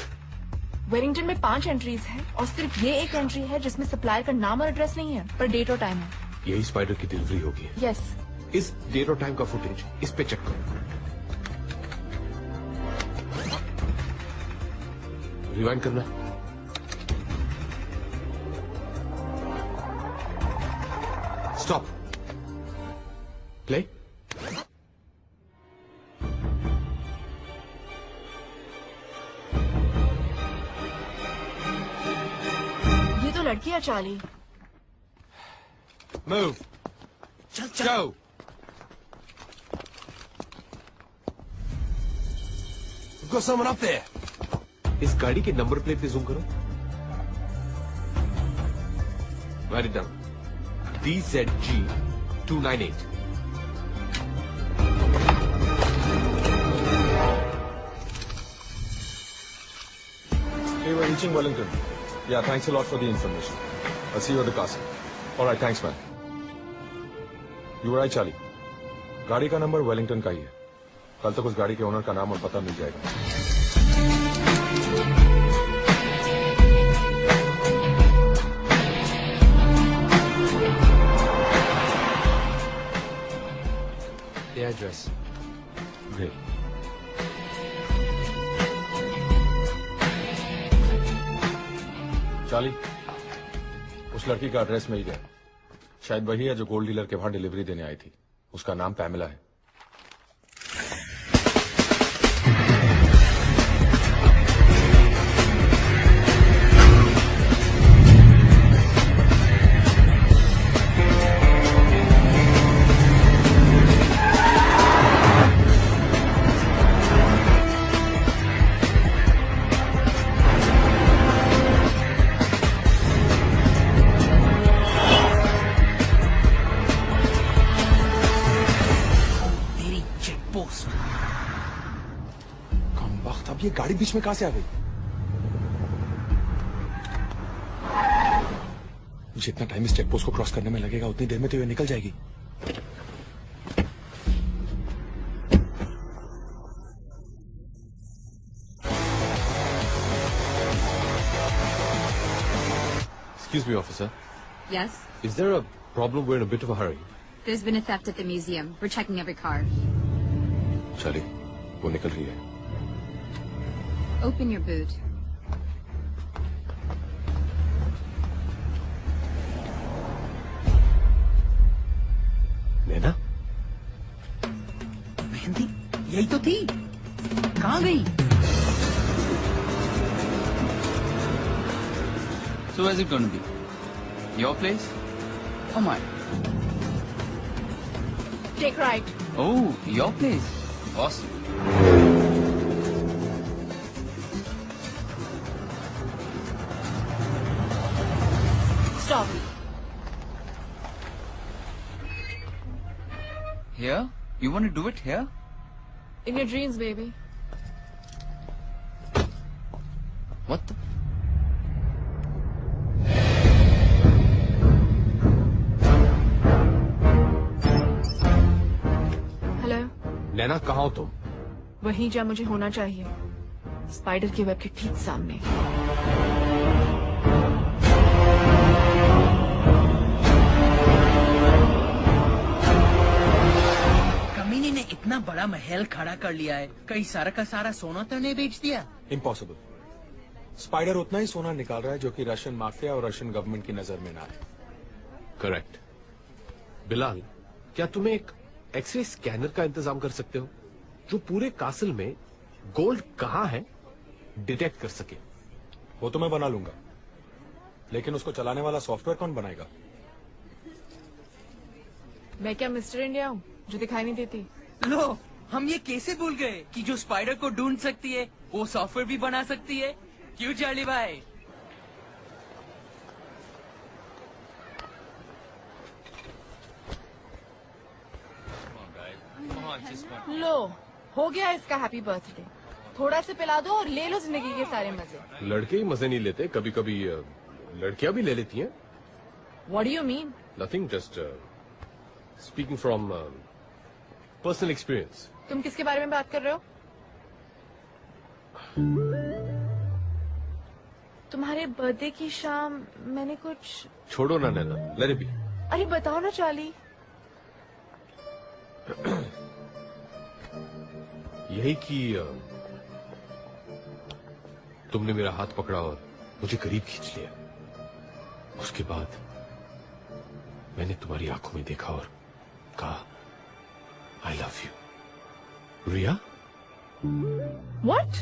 वेलिंगटन में 5 एंट्रीज है और सिर्फ ये एक एंट्री है जिसमें सप्लायर का नाम और एड्रेस नहीं है, पर डेट और टाइम है। यही स्पाइडर की डिलीवरी होगी। यस। इस डेट और टाइम का फुटेज इस पे चेक करो। रिवाइंड करना। स्टॉप। प्ले। ये तो लड़की है चार्ली। Move. चल। Go. We've got someone up there. इस गाड़ी के नंबर प्लेट पे जूम करो। Right it down. DZG 298। Hey, we're reaching Wellington. Yeah, thanks a lot for the information. I'll see you at the castle. All right, thanks, man. You were right, Charlie. गाड़ी का number Wellington का ही है। कल तक उस गाड़ी के owner का नाम और पता मिल जाएगा। The address. Great. चार्ली, उस लड़की का एड्रेस मिल गया। शायद वही है जो गोल्ड डीलर के वहां डिलीवरी देने आई थी। उसका नाम पैमेला है। ये गाड़ी बीच में कहां से आ गई? जितना टाइम इस चेक पोस्ट को क्रॉस करने में लगेगा उतनी देर में तो ये निकल जाएगी। Excuse me, officer. Yes? Is there a problem? We're in a bit of a hurry. There's been a theft at the museum. We're checking every car. Charlie, वो निकल रही है. Open your boot. नैना? मेहंदी यही तो थी. कहाँ गई? So where's it going to be? Your place? Or mine? Take right. Oh, your place. Awesome. Stop. Here? You want to do it here? In your dreams, baby. What the? Hello. Naina कहाँ हो तुम? वहीं जहाँ मुझे होना चाहिए. Spider के web के ठीक सामने. कमीने ने इतना बड़ा महल खड़ा कर लिया है, कहीं सारा का सारा सोना तो नहीं बेच दिया? इम्पॉसिबल. स्पाइडर उतना ही सोना निकाल रहा है जो कि रशियन माफिया और रशियन गवर्नमेंट की नजर में ना है. करेक्ट. बिलाल, क्या तुम्हें एक एक्सरे स्कैनर का इंतजाम कर सकते हो जो पूरे कासल में गोल्ड कहाँ है डिटेक्ट कर सके? वो तो मैं बना लूंगा, लेकिन उसको चलाने वाला सॉफ्टवेयर कौन बनाएगा? मैं क्या मिस्टर इंडिया हूँ जो दिखाई नहीं देती? लो, हम ये कैसे भूल गए कि जो स्पाइडर को ढूंढ सकती है वो सॉफ्टवेयर भी बना सकती है. क्यों चार्ली भाई? लो, हो गया इसका हैप्पी बर्थडे. थोड़ा से पिला दो और ले लो जिंदगी के सारे मजे. लड़के ही मजे नहीं लेते, कभी कभी लड़कियां भी ले लेती हैं. What do you mean? Nothing, just speaking from personal experience. तुम किसके बारे में बात कर रहे हो? तुम्हारे बर्थडे की शाम मैंने कुछ. छोड़ो ना नैना, let it be. अरे बताओ ना चार्ली. यही कि तुमने मेरा हाथ पकड़ा और मुझे करीब खींच लिया. उसके बाद मैंने तुम्हारी आंखों में देखा और कहा, I love you. Riya? What?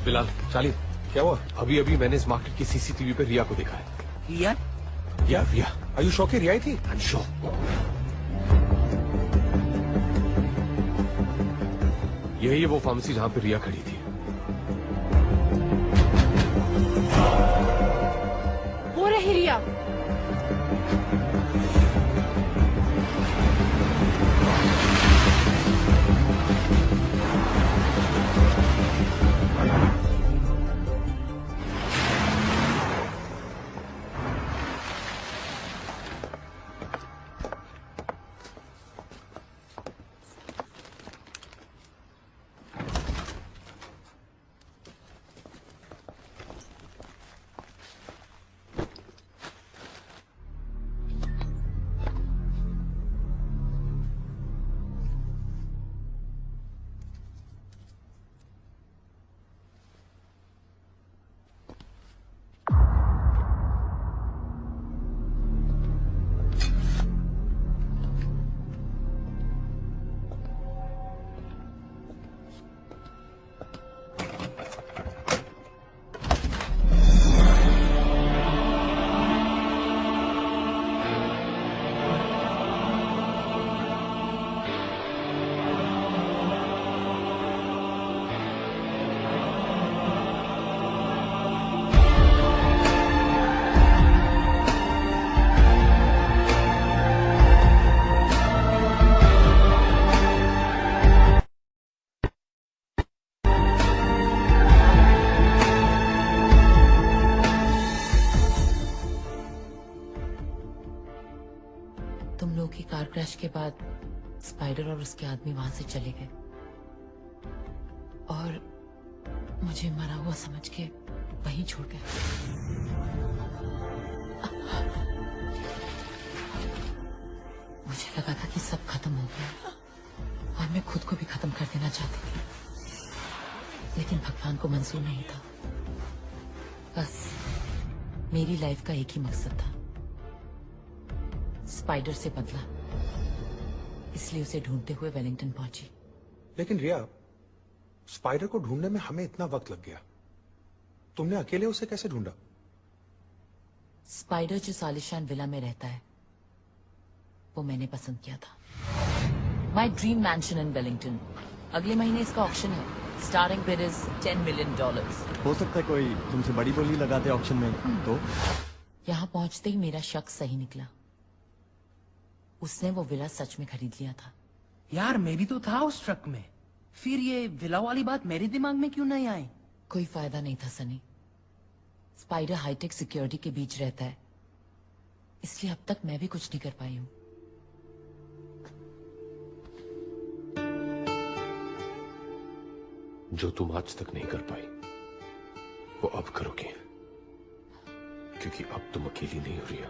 Bilal, Charlie, क्या हुआ? अभी अभी मैंने इस मार्केट की सीसीटीवी पे रिया को देखा है. रिया? रिया. Are you sure कि रिया ही थी? I'm sure. यही है वो फार्मेसी जहां पे रिया खड़ी थी. वो रही रिया. क्रैश के बाद स्पाइडर और उसके आदमी वहां से चले गए और मुझे मरा हुआ समझ के वहीं छोड़ गए। मुझे लगा था कि सब खत्म हो गया और मैं खुद को भी खत्म कर देना चाहती थी, लेकिन भगवान को मंजूर नहीं था। बस मेरी लाइफ का एक ही मकसद था, स्पाइडर से बदला, इसलिए उसे ढूंढते हुए वेलिंगटन पहुंची। लेकिन रिया, स्पाइडर को ढूंढने में हमें इतना वक्त लग गया, तुमने अकेले उसे कैसे ढूंढा? स्पाइडर जो सालिशान विला में रहता है वो मैंने पसंद किया था। माई ड्रीम मैंशन इन वेलिंगटन। अगले महीने इसका ऑक्शन है। Starting bid is $10 million। हो सकता है कोई तुमसे बड़ी बोली लगाते ऑक्शन में तो? यहाँ पहुंचते ही मेरा शक सही निकला, उसने वो विला सच में खरीद लिया था। यार मैं भी तो था उस ट्रक में, फिर ये विला वाली बात मेरे दिमाग में क्यों नहीं आई? कोई फायदा नहीं था सनी। स्पाइडर हाईटेक सिक्योरिटी के बीच रहता है, इसलिए अब तक मैं भी कुछ नहीं कर पाई हूँ। जो तुम आज तक नहीं कर पाई वो अब करोगे, क्योंकि अब तुम अकेली नहीं हो रिया।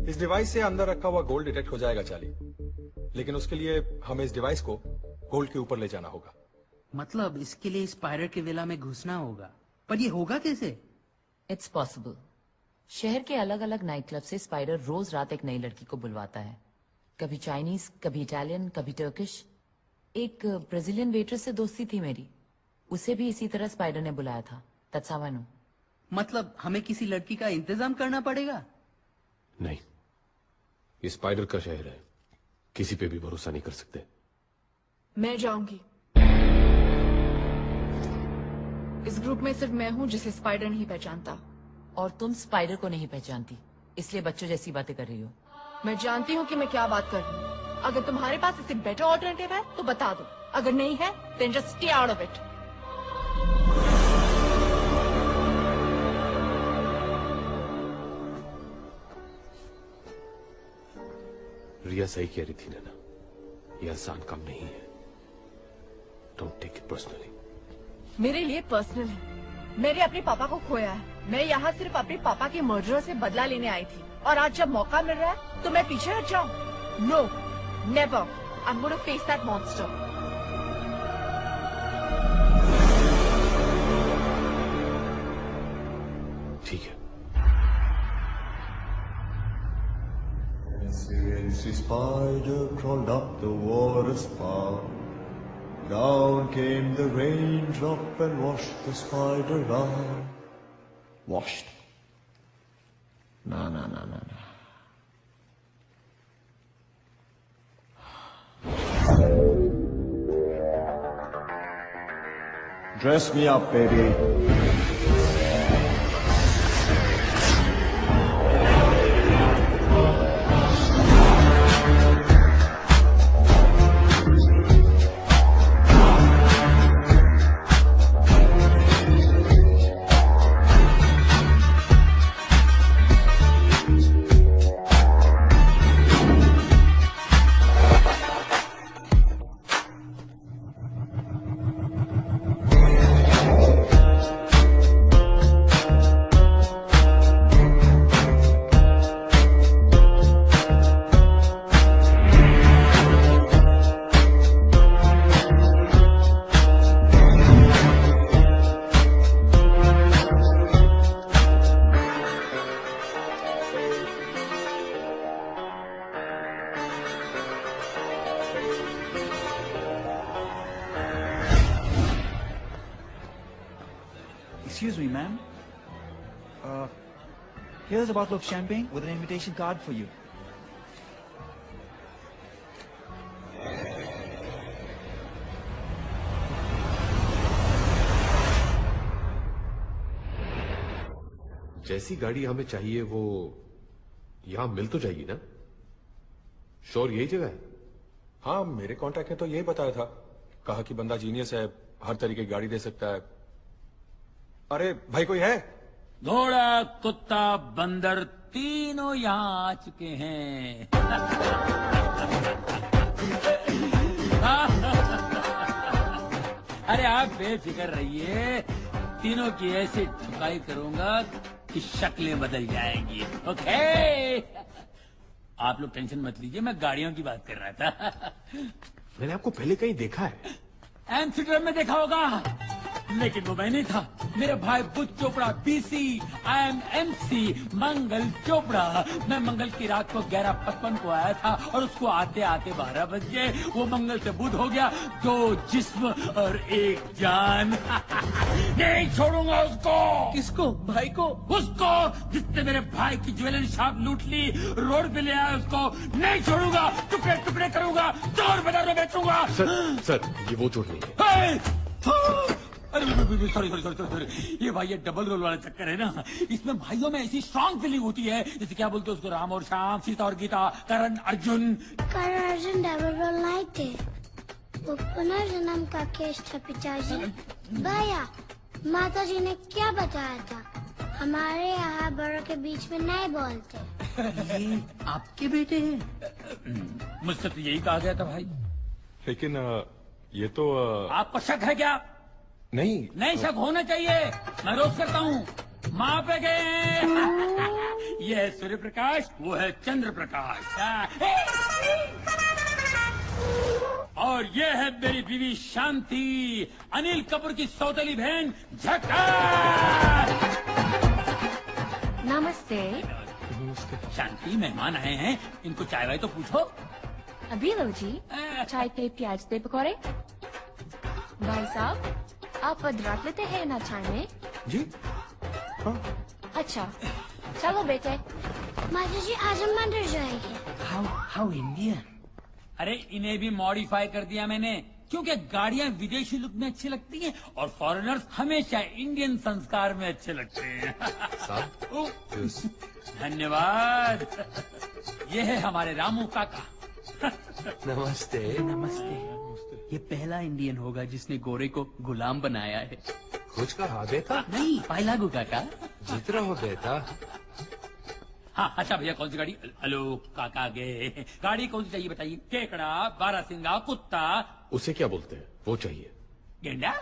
इस डिवाइस से अंदर रखा हुआ गोल्ड डिटेक्ट हो जाएगा चार्ली, लेकिन उसके लिए हमें इस डिवाइस को गोल्ड के ऊपर ले जाना होगा। मतलब इसके लिए स्पाइडर के विला में घुसना होगा, पर ये होगा कैसे? It's possible. शहर के अलग अलग नाइट क्लब से स्पाइडर रोज रात एक नई लड़की को बुलवाता है, कभी चाइनीज, कभी इटालियन, कभी टर्किश। एक ब्राजीलियन वेट्रेस से दोस्ती थी मेरी, उसे भी इसी तरह स्पाइडर ने बुलाया था। That's how I know. मतलब हमें किसी लड़की का इंतजाम करना पड़ेगा? नहीं, ये स्पाइडर का शहर है, किसी पे भी भरोसा नहीं कर सकते। मैं जाऊंगी। इस ग्रुप में सिर्फ मैं हूँ जिसे स्पाइडर नहीं पहचानता। और तुम स्पाइडर को नहीं पहचानती, इसलिए बच्चों जैसी बातें कर रही हो। मैं जानती हूँ कि मैं क्या बात कर रही हूँ। अगर तुम्हारे पास इससे बेटर ऑल्टरनेटिव है तो बता दो, अगर नहीं है then just stay out of it। रिया सही कह रही थी नैना, ये आसान काम नहीं है। Don't take it personally. मेरे लिए पर्सनल है। मैंने अपने पापा को खोया है। मैं यहाँ सिर्फ अपने पापा के मर्डर से बदला लेने आई थी, और आज जब मौका मिल रहा है तो मैं पीछे हट जाऊं? No, never. I am gonna face that monster. ठीक है। Fancy spider crawled up the water spout. Down came the raindrop and washed the spider out. Washed? No. Dress me up, baby. Excuse me, ma'am. Here's a bottle of champagne with an invitation card for you. जैसी गाड़ी हमें चाहिए वो यहां मिल तो जाएगी ना? Sure यही जगह है? हाँ, मेरे कांटेक्ट ने तो यही बताया था। कहा कि बंदा जीनियस है, हर तरीके की गाड़ी दे सकता है। अरे भाई कोई है? घोड़ा, कुत्ता, बंदर तीनों यहाँ आ चुके हैं। अरे आप बेफिक्र रहिए, तीनों की ऐसे ठुकाई करूंगा कि शक्लें बदल जाएंगी। ओके? आप लोग टेंशन मत लीजिए, मैं गाड़ियों की बात कर रहा था। मैंने आपको पहले कहीं देखा है। एम्स्टर्डम में देखा होगा, लेकिन वो मैं नहीं था। मेरे भाई बुध Chopra, BC, I am MC, मंगल चोपड़ा। मैं मंगल की रात को 11:55 को आया था और उसको आते आते 12 बज गए। वो मंगल से बुध हो गया, 2 जिस्म और 1 जान। नहीं छोड़ूंगा उसको। किसको? भाई को? उसको जिसने मेरे भाई की ज्वेलरी शॉप लूट ली, रोड पे ले आया उसको नहीं छोड़ूंगा। टुकड़े टुकड़े करूंगा, चोर बाजार में बेचूंगा। सर ये वो चोर नहीं है। अरे सॉरी, ये भाई ये डबल रोल वाला चक्कर है ना। इसमें भाइयों में ऐसी स्ट्रांग फीलिंग होती है, जैसे क्या बोलते हैं उसको, राम और श्याम, सीता और गीता, करण अर्जुन। करण अर्जुन डबल रोल नहीं थे, वो पुनर्जन्म का केस था पिताजी। भैया, माता जी ने क्या बताया था? हमारे यहाँ बड़ों के बीच में नहीं बोलते। ये आपके बेटे हैं? मुझसे तो यही कहा गया था भाई। लेकिन ये तो आपको शक है क्या? नहीं शक होना चाहिए, मैं रोज करता हूँ। माँ पे गए। ये है सूर्य प्रकाश, वो है चंद्र प्रकाश। और ये है मेरी बीवी शांति, अनिल कपूर की सौतेली बहन झकास। नमस्ते। शांति, मेहमान आए हैं, इनको चाय वाय तो पूछो। अभी लो जी। चाय पे प्याज दे पकौड़े। भाई साहब, आप अदरक लेते हैं ना चाय में? जी हाँ। अच्छा, चलो बेटे। माता जी आज हम मंदिर जाएंगे। How Indian. अरे इन्हें भी मॉडिफाई कर दिया मैंने, क्योंकि गाड़ियां विदेशी लुक में अच्छी लगती हैं और फॉरेनर्स हमेशा इंडियन संस्कार में अच्छे लगते हैं। धन्यवाद। ये है हमारे रामू काका। नमस्ते। ये पहला इंडियन होगा जिसने गोरे को गुलाम बनाया है। कुछ कहा बेटा? नहीं, पाइलागू काका। जीत रहा हो बेटा। हाँ अच्छा भैया, कौन सी गाड़ी? हेलो काका गए। गाड़ी कौन सी चाहिए बताइए? केकड़ा, बारहसिंगा, कुत्ता। उसे क्या बोलते हैं? वो चाहिए। गेंडा?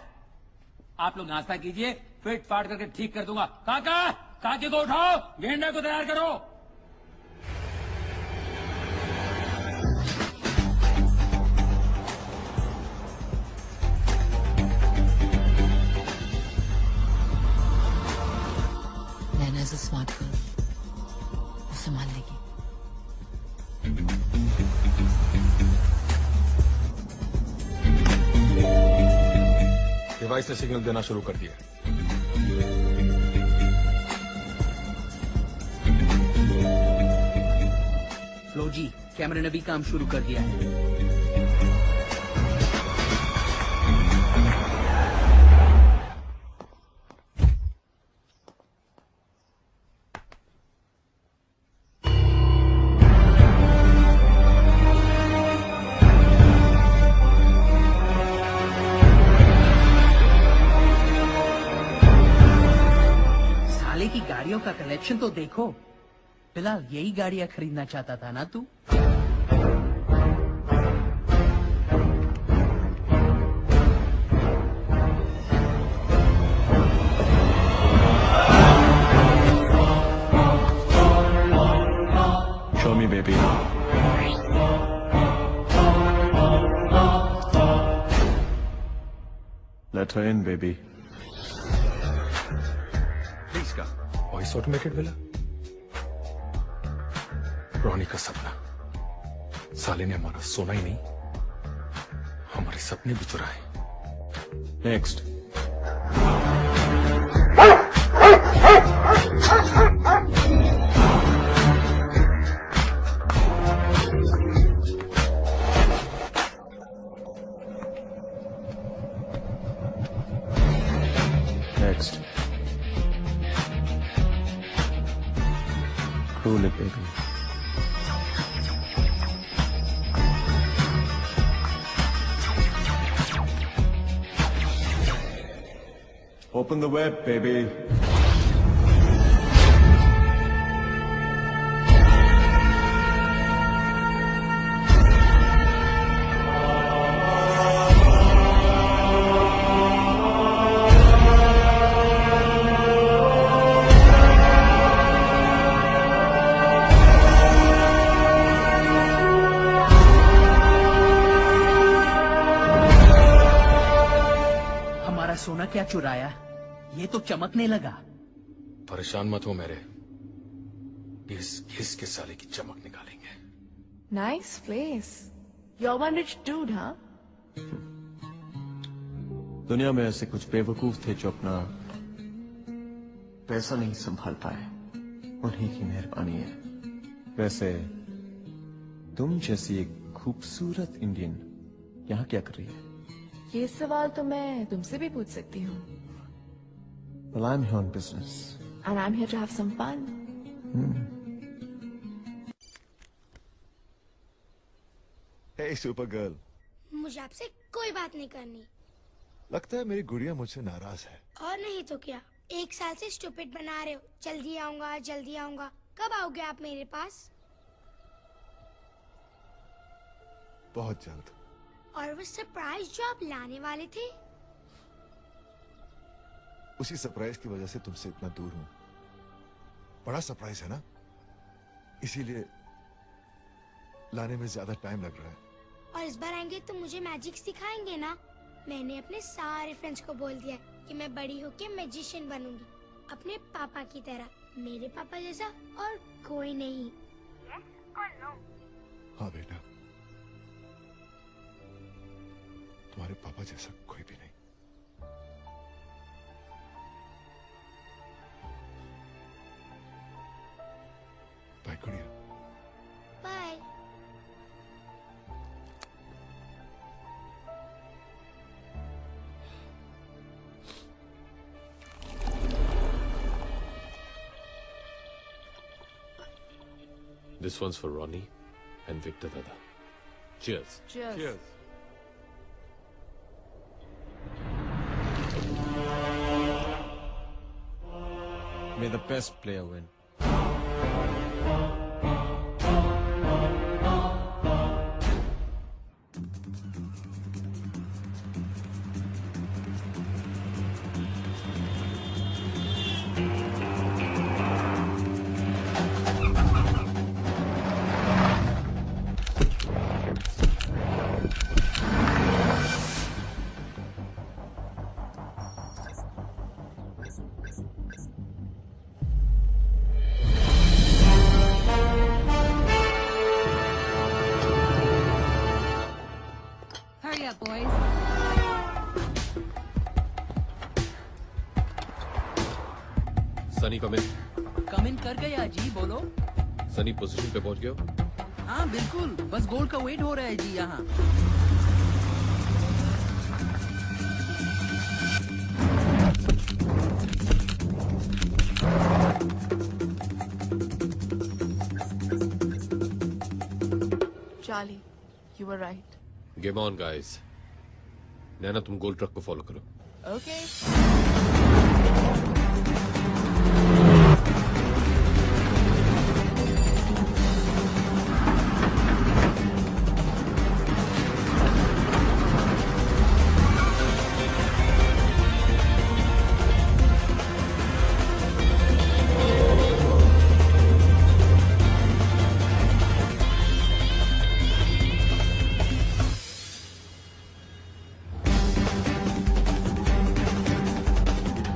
आप लोग नाश्ता कीजिए, फिट फाट करके ठीक कर दूंगा। काका, काके को उठाओ, गेंडा को तैयार करो। नैना इज अ स्मार्ट गर्ल, वो संभाल लेगी। डिवाइस ने सिग्नल देना शुरू कर दिया। लो जी, कैमरे ने भी काम शुरू कर दिया है। का कलेक्शन तो देखो। फिलहाल यही गाड़ियां खरीदना चाहता था ना तू? Show me, baby. Let her in, baby. Please का वॉइस ऑटोमेटेड मिला। रोनी का सपना। साले ने हमारा सोना ही नहीं, हमारे सपने भी चुराए। Next. Roll it, baby. Open the web, baby. सोना क्या चुराया? ये तो चमकने लगा। परेशान मत हो मेरे, घिस घिस के साले की चमक निकालेंगे। Nice place. You're one rich dude, huh? दुनिया में ऐसे कुछ बेवकूफ थे जो अपना पैसा नहीं संभाल पाए, उन्हीं की मेहरबानी है। वैसे तुम जैसी एक खूबसूरत इंडियन यहाँ क्या कर रही है? ये सवाल तो मैं तुमसे भी पूछ सकती हूँ। Well, I'm here on business. And I'm here to have some fun. Hey, Supergirl. मुझे आपसे कोई बात नहीं करनी। लगता है मेरी गुड़िया मुझसे नाराज है। और नहीं तो क्या, 1 साल से स्टूपिड बना रहे हो। जल्दी आऊंगा, जल्दी आऊंगा। कब आओगे आप मेरे पास? बहुत जल्द। और वो सरप्राइज जो आप लाने वाले थे? उसी सरप्राइज की वजह से तुमसे इतना दूर हूं। बड़ा सरप्राइज है ना, इसीलिए लाने में ज्यादा टाइम लग रहा है। और इस बार आएंगे तो मुझे मैजिक सिखाएंगे ना? मैंने अपने सारे फ्रेंड्स को बोल दिया कि मैं बड़ी होके मैजिशियन बनूंगी, अपने पापा की तरह। मेरे पापा जैसा और कोई नहीं। हाँ बेटा, तुम्हारे पापा जैसा कोई भी नहीं। बाय गुड़िया। Bye. This one's for Ronnie and Victor Dada. Cheers. Cheers. Cheers. May the best player win. Hurry up, boys. Sunny come in. Come in कर गया जी, बोलो। सनी पोजीशन पे पहुंच गए हो? हाँ बिल्कुल, बस गोल का वेट हो रहा है जी यहाँ। Charlie, you were right. Game on, guys. नैना, तुम गोल ट्रक को फॉलो करो। Okay.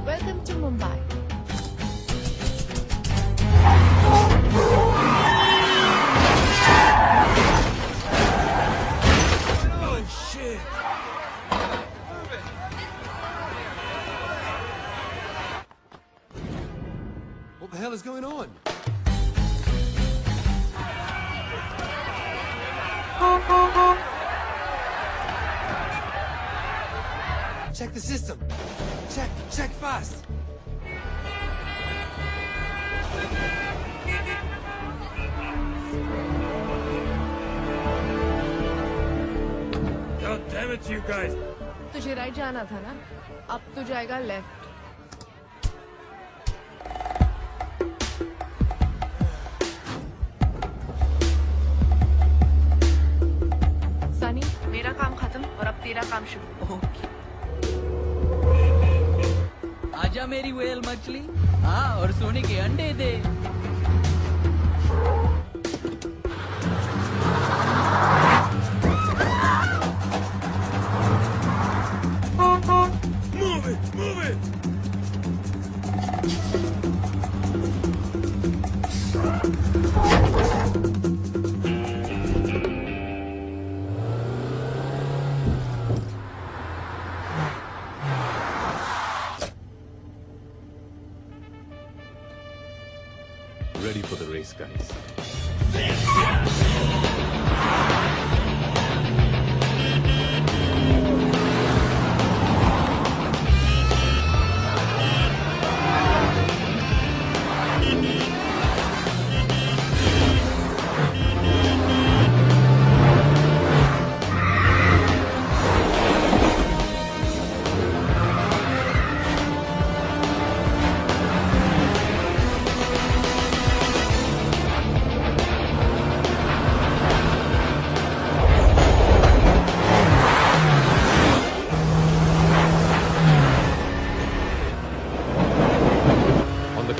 Welcome to Mumbai. Oh, shit. What the hell is going on? Check the system. Check fast. it to you guys. तुझे right जाना था ना, अब तो जाएगा लेफ्ट। सनी, मेरा काम खत्म और अब तेरा काम शुरू। ओके। आजा मेरी व्हेल मछली, हाँ, और सोने के अंडे दे। Move it, move it. Ready for the race, guys.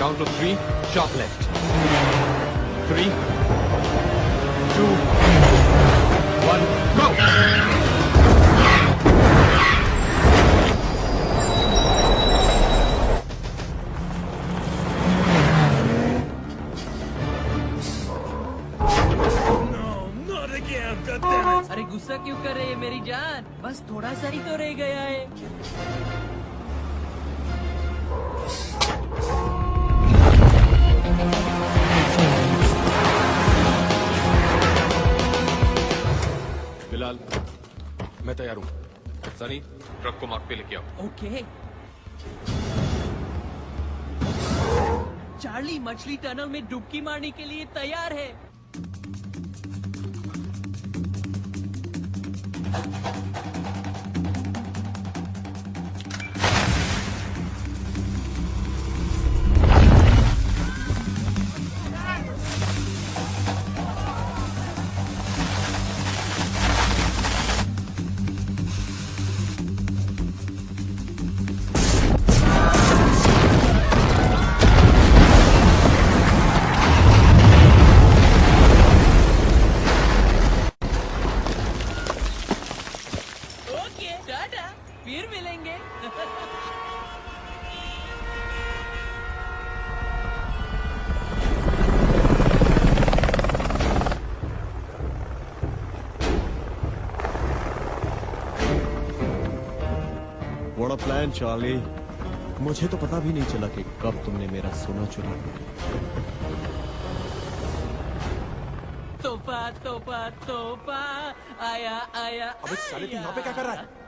Count of 3, sharp left. 3, 2, 1, go! अरे गुस्सा क्यों कर रही है मेरी जान? बस थोड़ा सा ही तो रह गया है। बिलाल, मैं तैयार हूँ। सनी, ट्रक को मार्ग पे लेके आओ। ओके। चार्ली मछली टनल में डुबकी मारने के लिए तैयार है। फिर मिलेंगे। What a plan, Charlie. मुझे तो पता भी नहीं चला कि कब तुमने मेरा सोना चुरा लिया। तोहफा तोहफा तोहफा आया आया। अबे साले तू यहाँ पे क्या कर रहा है?